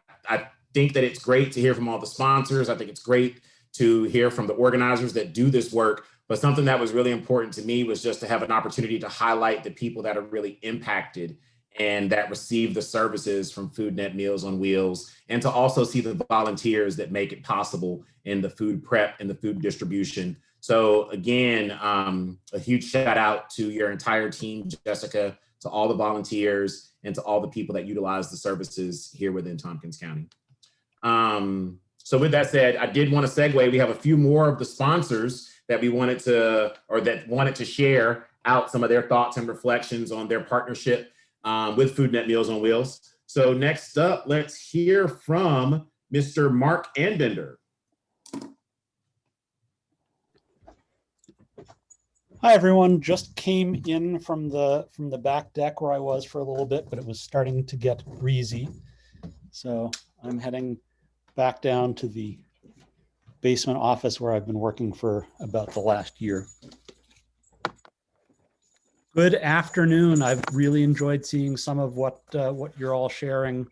think that it's great to hear from all the sponsors. I think it's great to hear from the organizers that do this work. But something that was really important to me was just to have an opportunity to highlight the people that are really impacted and that receive the services from Foodnet Meals on Wheels, and to also see the volunteers that make it possible in the food prep and the food distribution. So again, a huge shout out to your entire team, Jessica, to all the volunteers, and to all the people that utilize the services here within Tompkins County. So with that said, I did want to segue. We have a few more of the sponsors that we wanted to, or that wanted to share out some of their thoughts and reflections on their partnership with Foodnet Meals on Wheels. So next up, let's hear from Mr. Mark Anbender. Hi everyone, just came in from the back deck where I was for a little bit, but it was starting to get breezy. So I'm heading back down to the basement office where I've been working for about the last year. Good afternoon. I've really enjoyed seeing some of what you're all sharing,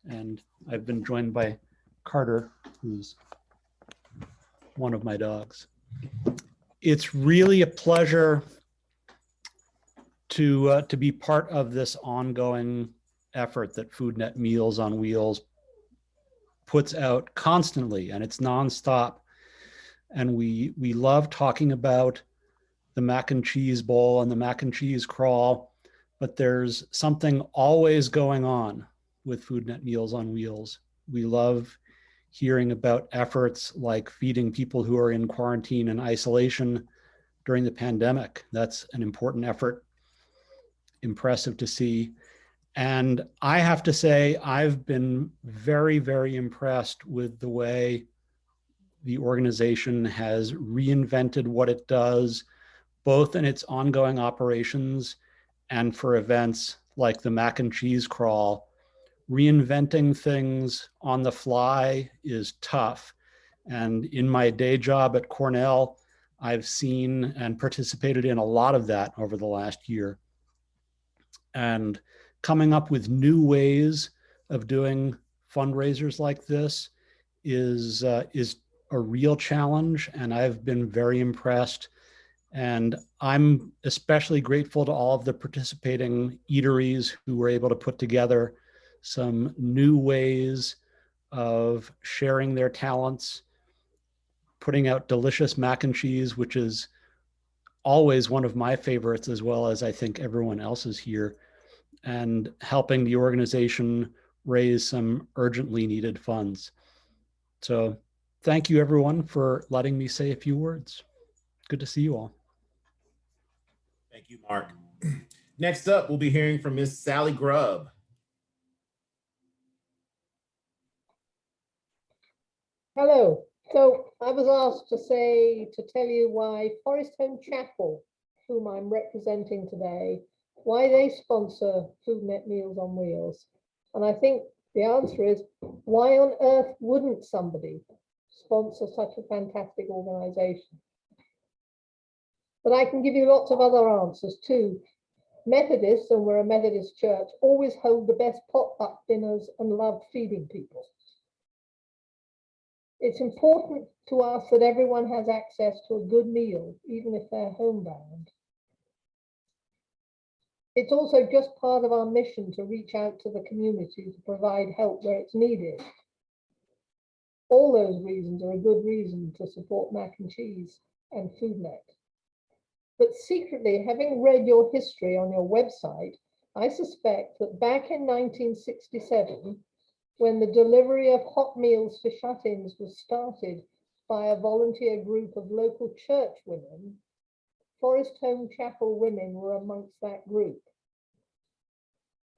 and I've been joined by Carter, who's one of my dogs. It's really a pleasure to be part of this ongoing effort that Foodnet Meals on Wheels puts out constantly, and it's nonstop. And we love talking about the mac and cheese bowl and the mac and cheese crawl, but there's something always going on with Foodnet Meals on Wheels. We love hearing about efforts like feeding people who are in quarantine and isolation during the pandemic. That's an important effort, impressive to see. And I have to say, I've been very, very impressed with the way the organization has reinvented what it does, both in its ongoing operations and for events like the mac and cheese crawl. Reinventing things on the fly is tough. And in my day job at Cornell, I've seen and participated in a lot of that over the last year. And coming up with new ways of doing fundraisers like this is a real challenge, and I've been very impressed. And I'm especially grateful to all of the participating eateries who were able to put together some new ways of sharing their talents, putting out delicious mac and cheese, which is always one of my favorites, as well as I think everyone else's here, and helping the organization raise some urgently needed funds. So thank you everyone for letting me say a few words. Good to see you all. Thank you, Mark. Next up, we'll be hearing from Miss Sally Grubb. Hello. So I was asked to tell you why Forest Home Chapel, whom I'm representing today, why they sponsor Foodnet Meals on Wheels. And I think the answer is, why on earth wouldn't somebody sponsor such a fantastic organization? But I can give you lots of other answers too. Methodists, and we're a Methodist church, always hold the best potluck dinners and love feeding people. It's important to us that everyone has access to a good meal, even if they're homebound. It's also just part of our mission to reach out to the community to provide help where it's needed. All those reasons are a good reason to support mac and cheese and Foodnet. But secretly, having read your history on your website, I suspect that back in 1967, when the delivery of hot meals for shut-ins was started by a volunteer group of local church women, Forest Home Chapel women were amongst that group.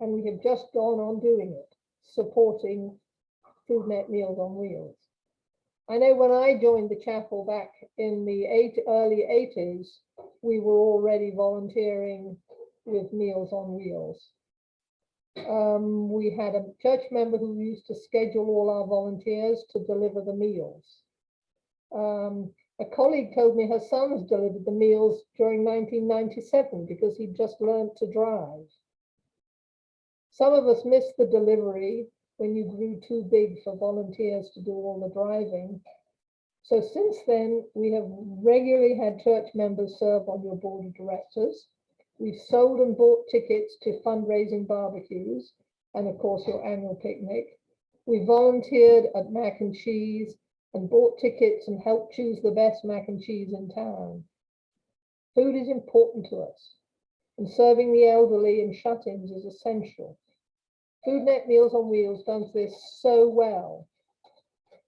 And we have just gone on doing it, supporting Foodnet Meals on Wheels. I know when I joined the chapel back in the early 80s, we were already volunteering with Meals on Wheels. We had a church member who used to schedule all our volunteers to deliver the meals. A colleague told me her sons delivered the meals during 1997 because he'd just learned to drive. Some of us missed the delivery when you grew too big for volunteers to do all the driving. So since then, we have regularly had church members serve on your board of directors. We've sold and bought tickets to fundraising barbecues and of course your annual picnic. We volunteered at Mac and Cheese and bought tickets and helped choose the best mac and cheese in town. Food is important to us, and serving the elderly and shut-ins is essential. Foodnet Meals on Wheels does this so well.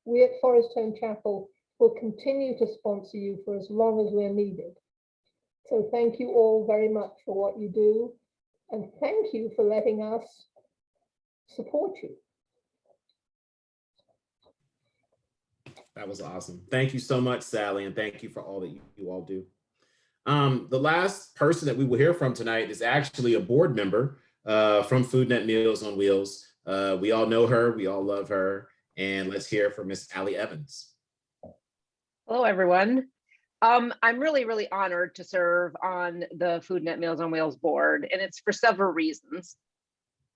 We at Forest Home Chapel will continue to sponsor you for as long as we're needed. So thank you all very much for what you do, and thank you for letting us support you. That was awesome. Thank you so much, Sally, and thank you for all that you all do. The last person that we will hear from tonight is actually a board member from Foodnet Meals on Wheels. We all know her, we all love her, and let's hear from Miss Allie Evans. Hello, everyone. I'm really honored to serve on the Foodnet Meals on Wheels board, and it's for several reasons.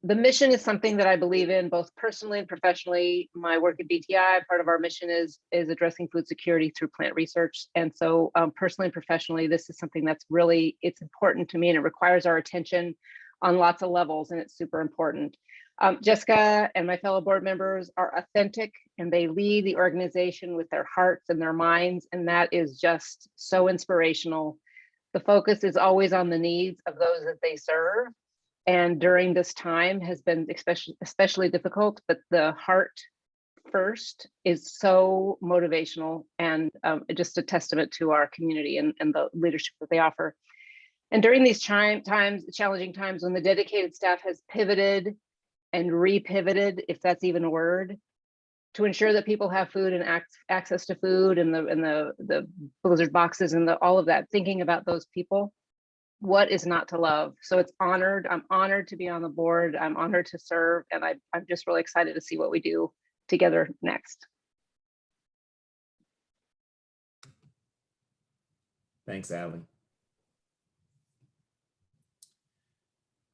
The mission is something that I believe in both personally and professionally. My work at BTI, part of our mission is addressing food security through plant research. And so personally and professionally, this is something that's it's important to me, and it requires our attention on lots of levels, and it's super important. Jessica and my fellow board members are authentic, and they lead the organization with their hearts and their minds, and that is just so inspirational. The focus is always on the needs of those that they serve. And during this time has been especially difficult, but the heart first is so motivational and just a testament to our community and the leadership that they offer. And during these challenging times when the dedicated staff has pivoted and repivoted, if that's even a word, to ensure that people have food and access to food and the blizzard boxes and all of that, thinking about those people. What is not to love? So I'm honored to be on the board. I'm honored to serve, and I'm just really excited to see what we do together next. Thanks, Allie.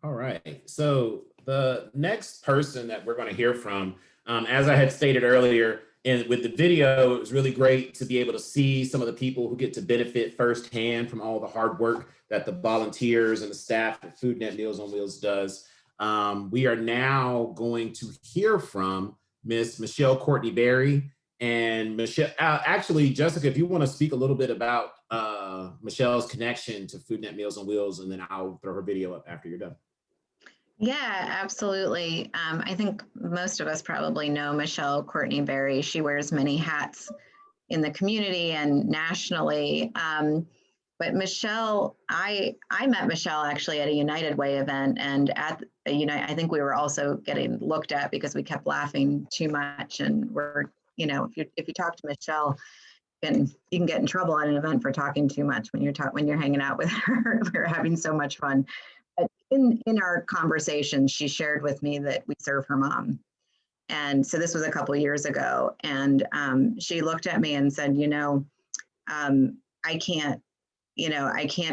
All right, so the next person that we're going to hear from, as I had stated earlier, and with the video, it was really great to be able to see some of the people who get to benefit firsthand from all the hard work that the volunteers and the staff at Foodnet Meals on Wheels does. We are now going to hear from Miss Michelle Courtney Berry. And Michelle, actually, Jessica, if you want to speak a little bit about Michelle's connection to Foodnet Meals on Wheels, and then I'll throw her video up after you're done. Yeah, absolutely. I think most of us probably know Michelle Courtney Berry. She wears many hats in the community and nationally. But Michelle, I met Michelle actually at a United Way event, and at I think we were also getting looked at because we kept laughing too much. And if you talk to Michelle, you can get in trouble at an event for talking too much when you're hanging out with her. We're having so much fun. But in our conversation, she shared with me that we serve her mom. And so this was a couple of years ago. And she looked at me and said, I can't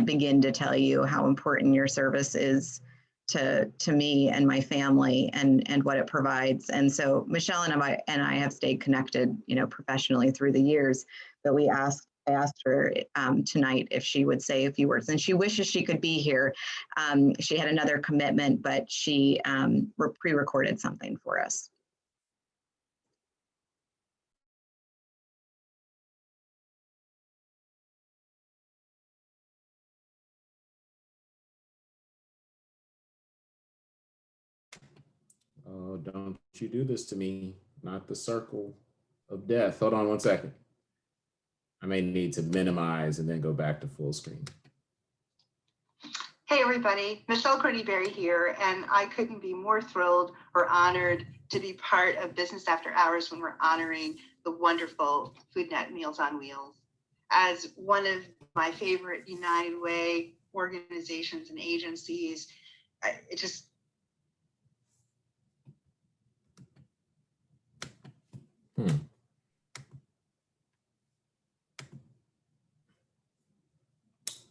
begin to tell you how important your service is to me and my family and what it provides. And so Michelle and I have stayed connected, professionally through the years. But I asked her tonight if she would say a few words, and she wishes she could be here. She had another commitment, but she pre-recorded something for us. Oh, don't you do this to me. Not the circle of death. Hold on one second. I may need to minimize and then go back to full screen. Hey everybody, Michelle Cordy-Berry here, and I couldn't be more thrilled or honored to be part of Business After Hours when we're honoring the wonderful Foodnet Meals on Wheels. As one of my favorite United Way organizations and agencies, it just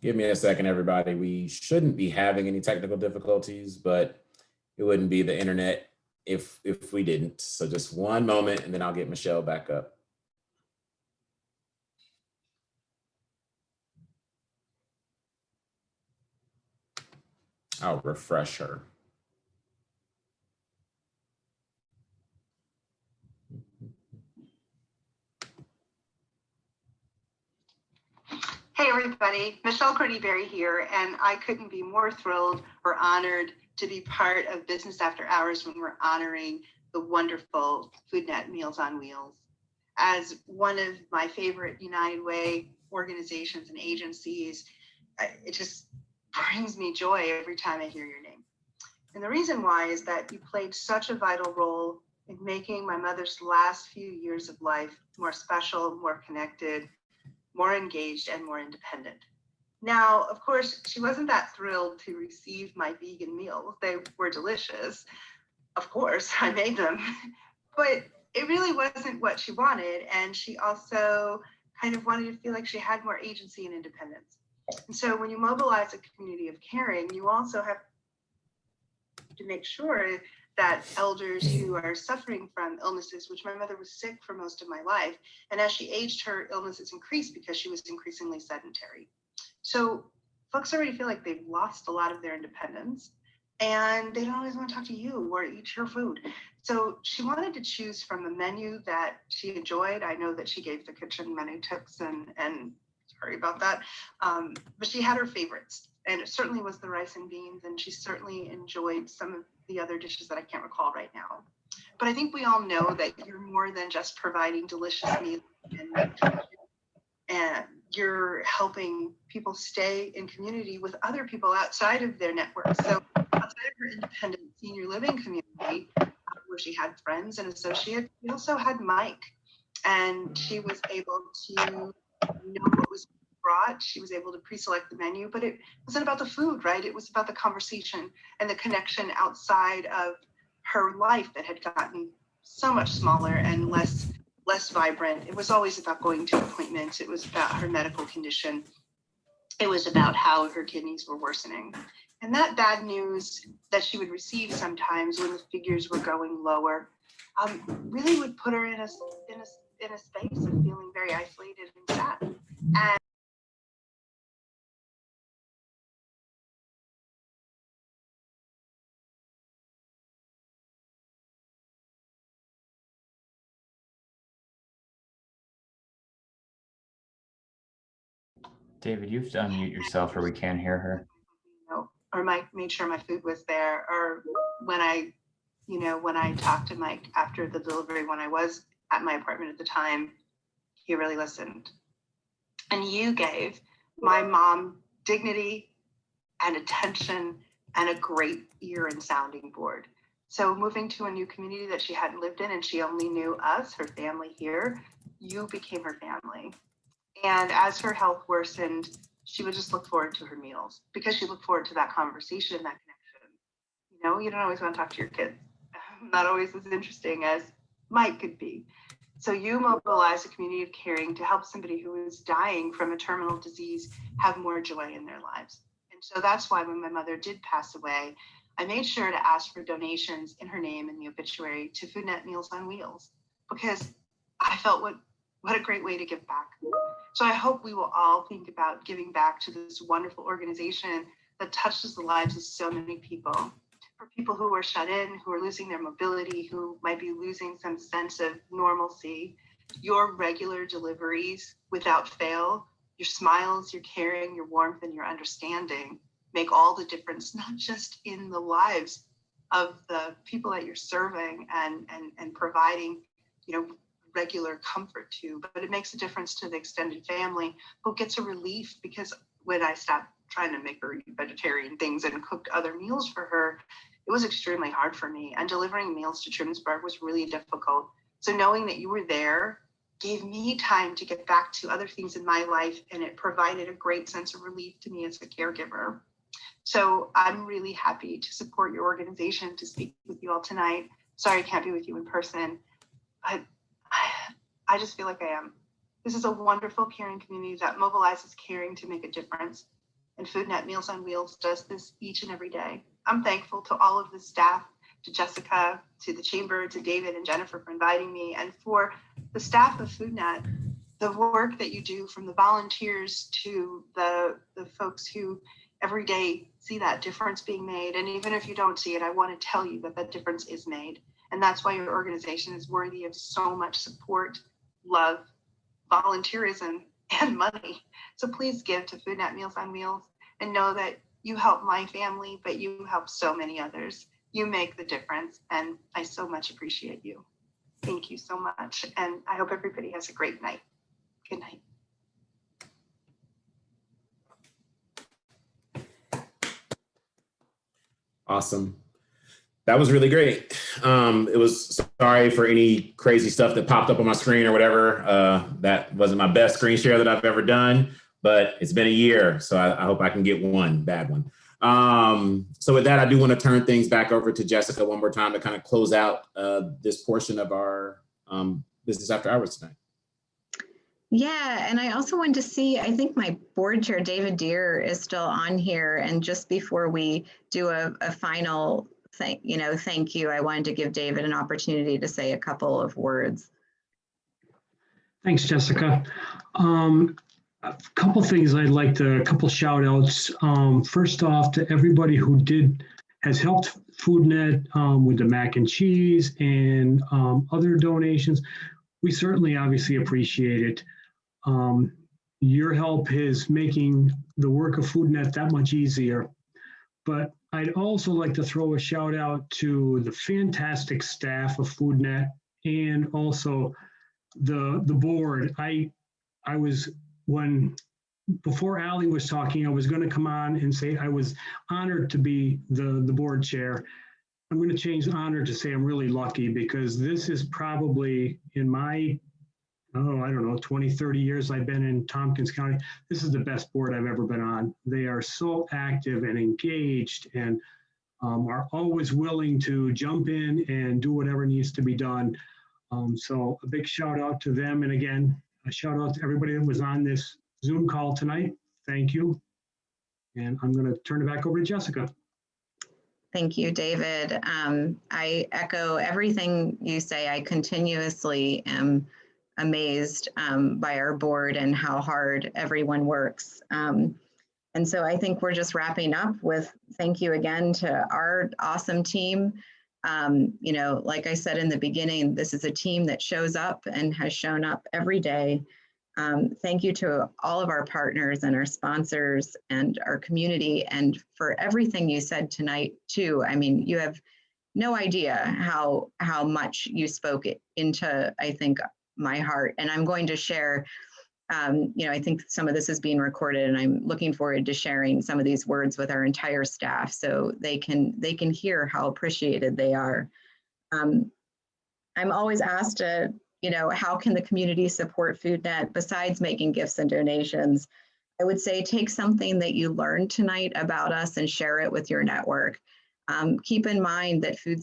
Give me a second, everybody. We shouldn't be having any technical difficulties, but it wouldn't be the internet if we didn't. So just one moment, and then I'll get Michelle back up. I'll refresh her. Hey everybody, Michelle Cordy-Berry here, and I couldn't be more thrilled or honored to be part of Business After Hours when we're honoring the wonderful Foodnet Meals on Wheels. As one of my favorite United Way organizations and agencies, it just brings me joy every time I hear your name. And the reason why is that you played such a vital role in making my mother's last few years of life more special, more connected, more engaged, and more independent. Now, of course, she wasn't that thrilled to receive my vegan meals. They were delicious. Of course, I made them, but it really wasn't what she wanted. And she also kind of wanted to feel like she had more agency and independence. And so when you mobilize a community of caring, you also have to make sure that elders who are suffering from illnesses, which my mother was sick for most of my life, and as she aged, her illnesses increased because she was increasingly sedentary. So folks already feel like they've lost a lot of their independence, and they don't always want to talk to you or eat your food. So she wanted to choose from a menu that she enjoyed. I know that she gave the kitchen menu tips, and sorry about that, but she had her favorites. And it certainly was the rice and beans, and she certainly enjoyed some of the other dishes that I can't recall right now. But I think we all know that you're more than just providing delicious meals, and you're helping people stay in community with other people outside of their network. So outside of her independent senior living community, where she had friends and associates, she also had Mike, and she was able to know what was brought. She was able to pre-select the menu, but it wasn't about the food, right? It was about the conversation and the connection outside of her life that had gotten so much smaller and less vibrant. It was always about going to appointments. It was about her medical condition. It was about how her kidneys were worsening. And that bad news that she would receive sometimes when the figures were going lower really would put her in a space of feeling very isolated and sad. And David, you have to unmute yourself or we can't hear her. Or Mike made sure my food was there, or when I talked to Mike after the delivery, when I was at my apartment at the time, he really listened. And you gave my mom dignity and attention and a great ear and sounding board. So moving to a new community that she hadn't lived in, and she only knew us, her family here, you became her family. And as her health worsened, she would just look forward to her meals because she looked forward to that conversation, that connection. You don't always want to talk to your kids. Not always as interesting as Mike could be. So you mobilize a community of caring to help somebody who is dying from a terminal disease have more joy in their lives. And so that's why when my mother did pass away, I made sure to ask for donations in her name in the obituary to Foodnet Meals on Wheels, because I felt what a great way to give back. So I hope we will all think about giving back to this wonderful organization that touches the lives of so many people. For people who are shut in, who are losing their mobility, who might be losing some sense of normalcy, your regular deliveries without fail, your smiles, your caring, your warmth, and your understanding make all the difference, not just in the lives of the people that you're serving and providing, regular comfort to, but it makes a difference to the extended family who gets a relief, because when I stopped trying to make her eat vegetarian things and cooked other meals for her, it was extremely hard for me. And delivering meals to Trimsburg was really difficult. So knowing that you were there gave me time to get back to other things in my life, and it provided a great sense of relief to me as a caregiver. So I'm really happy to support your organization, to speak with you all tonight. Sorry I can't be with you in person, but I just feel like I am. This is a wonderful, caring community that mobilizes caring to make a difference. And Foodnet Meals on Wheels does this each and every day. I'm thankful to all of the staff, to Jessica, to the Chamber, to David and Jennifer for inviting me, and for the staff of Foodnet, the work that you do, from the volunteers to the folks who every day see that difference being made. And even if you don't see it, I want to tell you that that difference is made. And that's why your organization is worthy of so much support, love, volunteerism, and money. So please give to Foodnet Meals on Wheels and know that you help my family, but you help so many others. You make the difference, and I so much appreciate you. Thank you so much. And I hope everybody has a great night. Good night. Awesome. That was really great. It was, sorry for any crazy stuff that popped up on my screen or whatever. That wasn't my best screen share that I've ever done, but it's been a year, so I hope I can get one bad one. So with that, I do want to turn things back over to Jessica one more time to kind of close out this portion of our Business After Hours tonight. Yeah, and I also wanted to see, I think my board chair, David Deere, is still on here. And just before we do a final thank you, I wanted to give David an opportunity to say a couple of words. Thanks, Jessica. A couple things I'd like to, a couple shout outs. First off, to everybody who has helped Foodnet with the mac and cheese and other donations. We certainly obviously appreciate it. Your help is making the work of Foodnet that much easier. But I'd also like to throw a shout out to the fantastic staff of Foodnet and also the board. Before Allie was talking, I was going to come on and say I was honored to be the board chair. I'm going to change honor to say I'm really lucky, because this is probably in my, 20, 30 years I've been in Tompkins County, this is the best board I've ever been on. They are so active and engaged and are always willing to jump in and do whatever needs to be done. So a big shout out to them. And again, a shout out to everybody that was on this Zoom call tonight. Thank you. And I'm going to turn it back over to Jessica. Thank you, David. I echo everything you say. I continuously am amazed by our board and how hard everyone works. And so I think we're just wrapping up with thank you again to our awesome team. Like I said in the beginning, this is a team that shows up and has shown up every day. Thank you to all of our partners and our sponsors and our community, and for everything you said tonight too. I mean, you have no idea how much you spoke it into, I think, my heart. And I'm going to share, I think some of this is being recorded, and I'm looking forward to sharing some of these words with our entire staff so they can hear how appreciated they are. I'm always asked to, how can the community support Foodnet besides making gifts and donations? I would say take something that you learned tonight about us and share it with your network. Keep in mind that food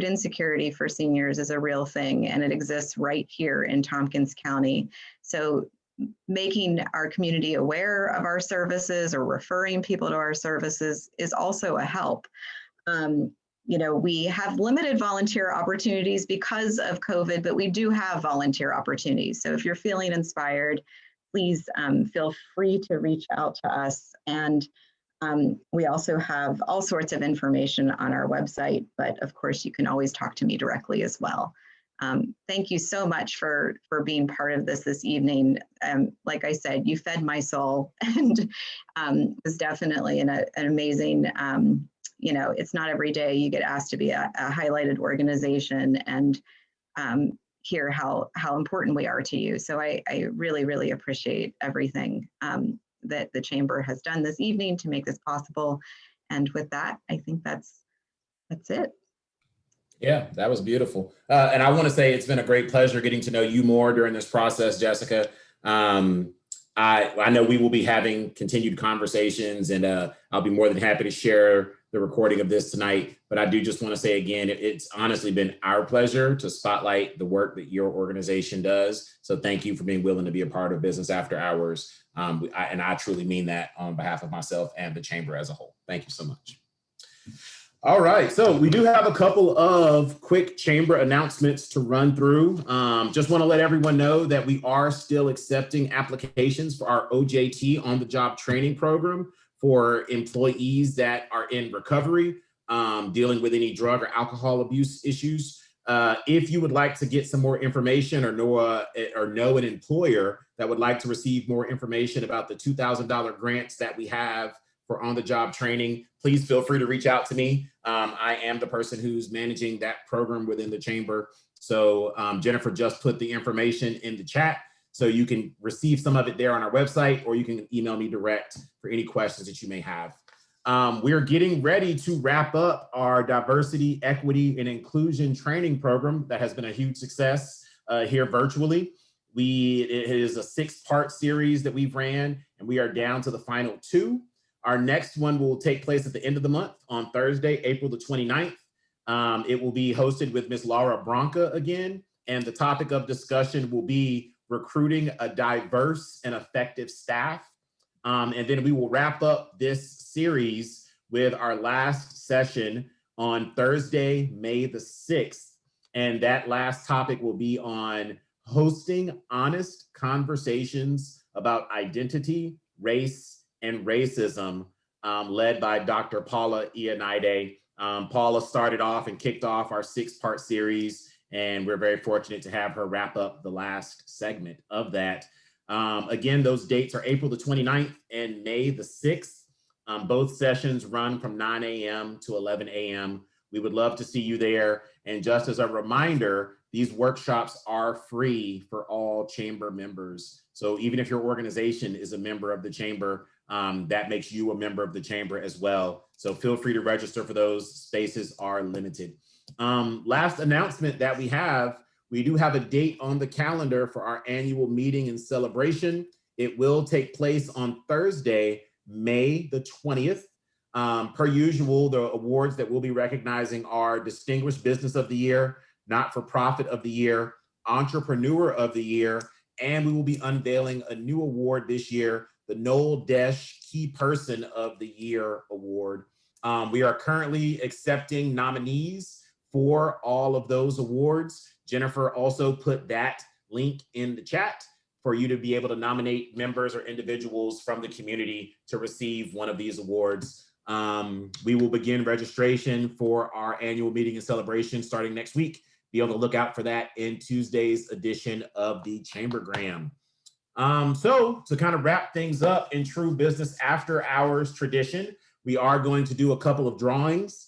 insecurity for seniors is a real thing, and it exists right here in Tompkins County. So making our community aware of our services or referring people to our services is also a help. We have limited volunteer opportunities because of COVID, but we do have volunteer opportunities. So if you're feeling inspired, please feel free to reach out to us. And we also have all sorts of information on our website, but of course you can always talk to me directly as well. Thank you so much for being part of this evening. Like I said, you fed my soul, and was definitely an amazing you know, it's not every day you get asked to be a highlighted organization and hear how important we are to you. So I really, really appreciate everything that the Chamber has done this evening to make this possible. And with that, I think that's it. Yeah, that was beautiful. And I want to say it's been a great pleasure getting to know you more during this process, Jessica. I know we will be having continued conversations, and I'll be more than happy to share the recording of this tonight. But I do just want to say again, it's honestly been our pleasure to spotlight the work that your organization does. So thank you for being willing to be a part of Business After Hours. And I truly mean that on behalf of myself and the Chamber as a whole. Thank you so much. All right, so we do have a couple of quick Chamber announcements to run through. Just want to let everyone know that we are still accepting applications for our OJT, on the job training program, for employees that are in recovery, dealing with any drug or alcohol abuse issues. If you would like to get some more information or know an employer that would like to receive more information about the $2,000 grants that we have for on-the-job training, please feel free to reach out to me. I am the person who's managing that program within the Chamber. So Jennifer just put the information in the chat, so you can receive some of it there on our website, or you can email me direct for any questions that you may have. We're getting ready to wrap up our diversity, equity, and inclusion training program that has been a huge success here virtually. It is a 6-part series that we've ran, and we are down to the final 2. Our next one will take place at the end of the month on Thursday, April the 29th. It will be hosted with Ms. Laura Bronca again, and the topic of discussion will be recruiting a diverse and effective staff. And then we will wrap up this series with our last session on Thursday, May the 6th. And that last topic will be on hosting honest conversations about identity, race, and racism, led by Dr. Paula Ioannidis. Paula started off and kicked off our 6-part series, and we're very fortunate to have her wrap up the last segment of that. Again, those dates are April the 29th and May the 6th. Both sessions run from 9 a.m. to 11 a.m. We would love to see you there. And just as a reminder, these workshops are free for all Chamber members. So even if your organization is a member of the Chamber, that makes you a member of the Chamber as well. So feel free to register for those. Spaces are limited. Last announcement that we do have a date on the calendar for our annual meeting and celebration. It will take place on Thursday, May the 20th. Per usual, the awards that we'll be recognizing are Distinguished Business of the Year, Not-for-Profit of the Year, Entrepreneur of the Year, and we will be unveiling a new award this year, the Noel Desch Key Person of the Year Award. We are currently accepting nominees for all of those awards. Jennifer also put that link in the chat for you to be able to nominate members or individuals from the community to receive one of these awards. We will begin registration for our annual meeting and celebration starting next week. Be on the lookout for that in Tuesday's edition of the Chambergram. So to kind of wrap things up in true Business After Hours tradition, we are going to do a couple of drawings.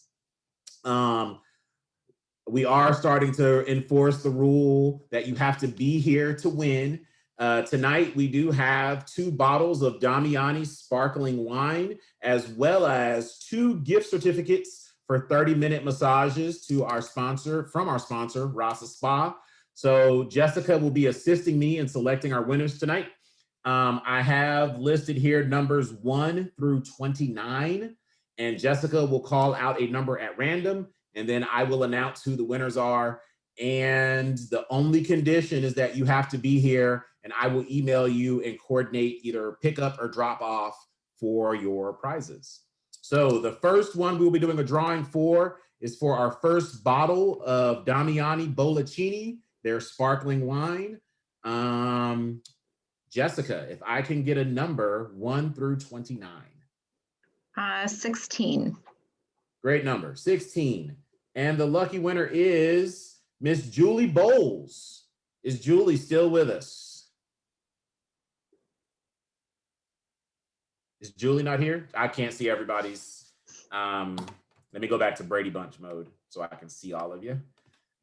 We are starting to enforce the rule that you have to be here to win. Tonight, we do have 2 bottles of Damiani sparkling wine, as well as 2 gift certificates for 30-minute massages to our sponsor, Rasa Spa. So Jessica will be assisting me in selecting our winners tonight. I have listed here numbers 1 through 29, and Jessica will call out a number at random, and then I will announce who the winners are. And the only condition is that you have to be here, and I will email you and coordinate either pickup or drop off for your prizes. So the first one we'll be doing a drawing for is for our first bottle of Damiani Bollicini, their sparkling wine. Jessica, if I can get a number 1 through 29. 16. Great number, 16. And the lucky winner is Miss Julie Bowles. Is Julie still with us? Is Julie not here? I can't see everybody's Let me go back to Brady Bunch mode so I can see all of you.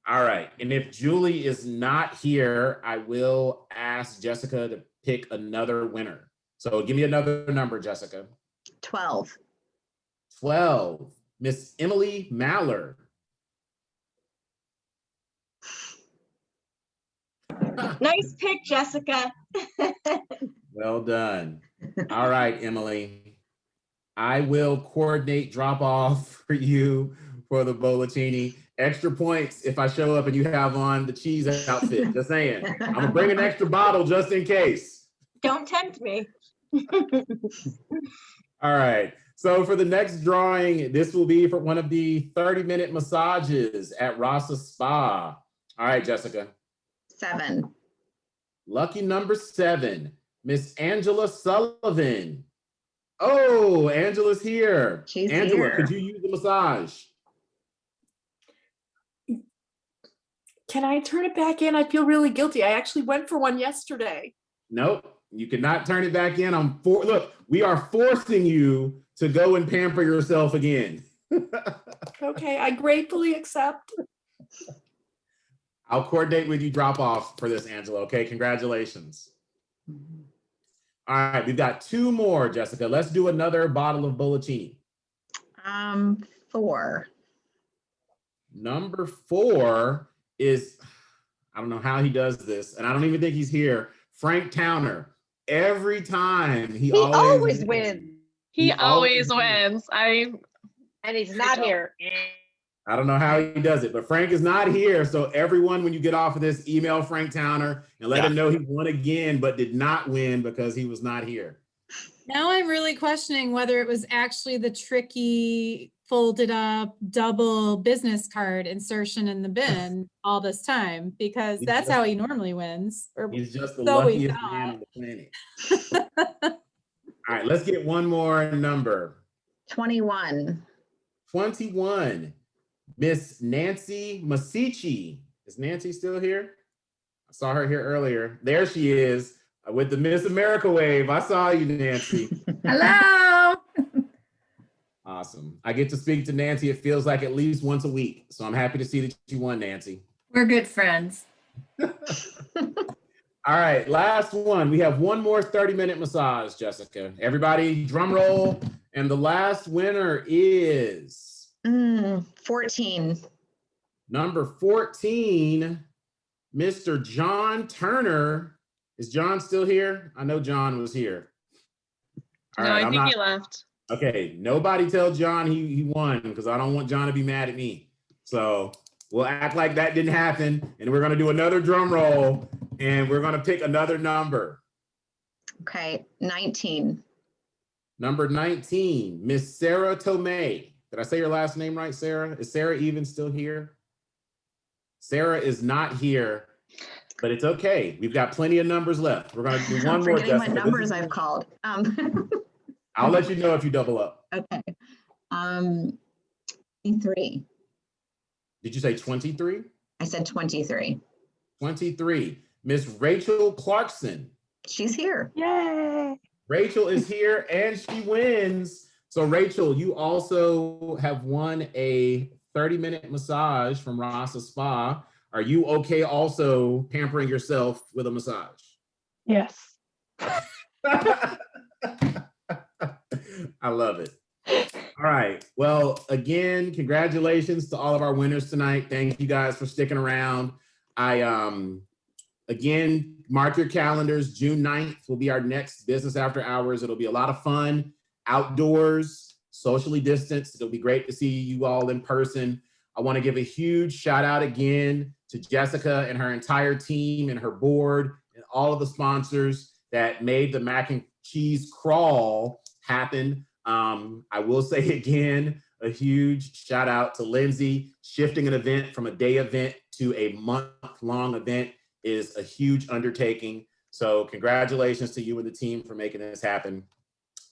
All right, and if Julie is not here, I will ask Jessica to pick another winner. So give me another number, Jessica. 12. 12, Miss Emily Maller. Nice pick, Jessica. Well done. All right, Emily. I will coordinate drop off for you for the bollicini. Extra points if I show up and you have on the cheese outfit. Just saying. I'm gonna bring an extra bottle just in case. Don't tempt me. All right. So for the next drawing, this will be for one of the 30-minute massages at Rasa Spa. All right, Jessica. 7. Lucky number 7, Miss Angela Sullivan. Oh, Angela's here. She's Angela, here. could you use the massage? Can I turn it back in? I feel really guilty. I actually went for one yesterday. Nope, you cannot turn it back in. Look, we are forcing you to go and pamper yourself again. Okay, I gratefully accept. I'll coordinate with you drop off for this, Angela. Okay, congratulations. All right, we've got 2 more, Jessica. Let's do another bottle of bollicini. 4. Number 4 is, I don't know how he does this, and I don't even think he's here. Frank Towner. Every time he always wins. He always wins. And he's not here. I don't know how he does it, but Frank is not here. So everyone, when you get off of this, email Frank Towner and let him know he won again, but did not win because he was not here. Now I'm really questioning whether it was actually the tricky folded up double business card insertion in the bin all this time, because that's how he normally wins. He's just the so we luckiest man on the planet. All right, let's get one more number. 21. 21. Miss Nancy Masichi. Is Nancy still here? I saw her here earlier. There she is with the Miss America wave. I saw you, Nancy. Hello. Awesome. I get to speak to Nancy, it feels like at least once a week. So I'm happy to see that you won, Nancy. We're good friends. All right, last one. We have one more 30-minute massage, Jessica. Everybody, drum roll. And the last winner is 14. Number 14, Mr. John Turner. Is John still here? I know John was here. All No, right, I think he left. Okay, nobody tell John he won, because I don't want John to be mad at me. So we'll act like that didn't happen, and we're gonna do another drum roll, and we're gonna pick another number. Okay, 19. Number 19, Miss Sarah Tomei. Did I say your last name right, Sarah? Is Sarah even still here? Sarah is not here, but it's okay. We've got plenty of numbers left. We're gonna do one more. Forgetting what numbers I've called. I'll let you know if you double up. Okay. 23. Did you say 23? I said 23. 23. Miss Rachel Clarkson. She's here. Yay. Rachel is here and she wins. So Rachel, you also have won a 30-minute massage from Rasa Spa. Are you okay also pampering yourself with a massage? Yes. I love it. All right. Well, again, congratulations to all of our winners tonight. Thank you guys for sticking around. Again, mark your calendars. June 9th will be our next business after hours. It'll be a lot of fun, outdoors, socially distanced. It'll be great to see you all in person. I want to give a huge shout out again to Jessica and her entire team and her board and all of the sponsors that made the mac and cheese crawl happen. I will say again, a huge shout out to Lindsay. Shifting an event from a day event to a month-long event is a huge undertaking. So congratulations to you and the team for making this happen.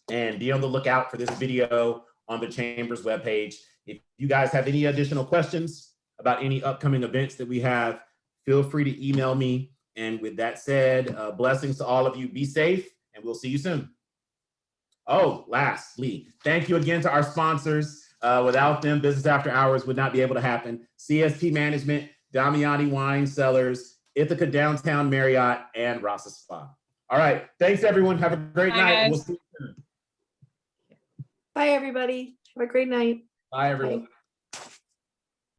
And be on the lookout for this video on the Chamber's webpage. If you guys have any additional questions about any upcoming events that we have, feel free to email me. And with that said, blessings to all of you. Be safe, and we'll see you soon. Oh, lastly, thank you again to our sponsors. Without them, Business After Hours would not be able to happen. CSP Management, Damiani Wine Cellars, Ithaca Downtown Marriott, and Rasa Spa. All right. Thanks, everyone. Have a great Bye, night. guys. We'll see you soon. Bye, everybody. Have a great night. Bye, everyone. Bye.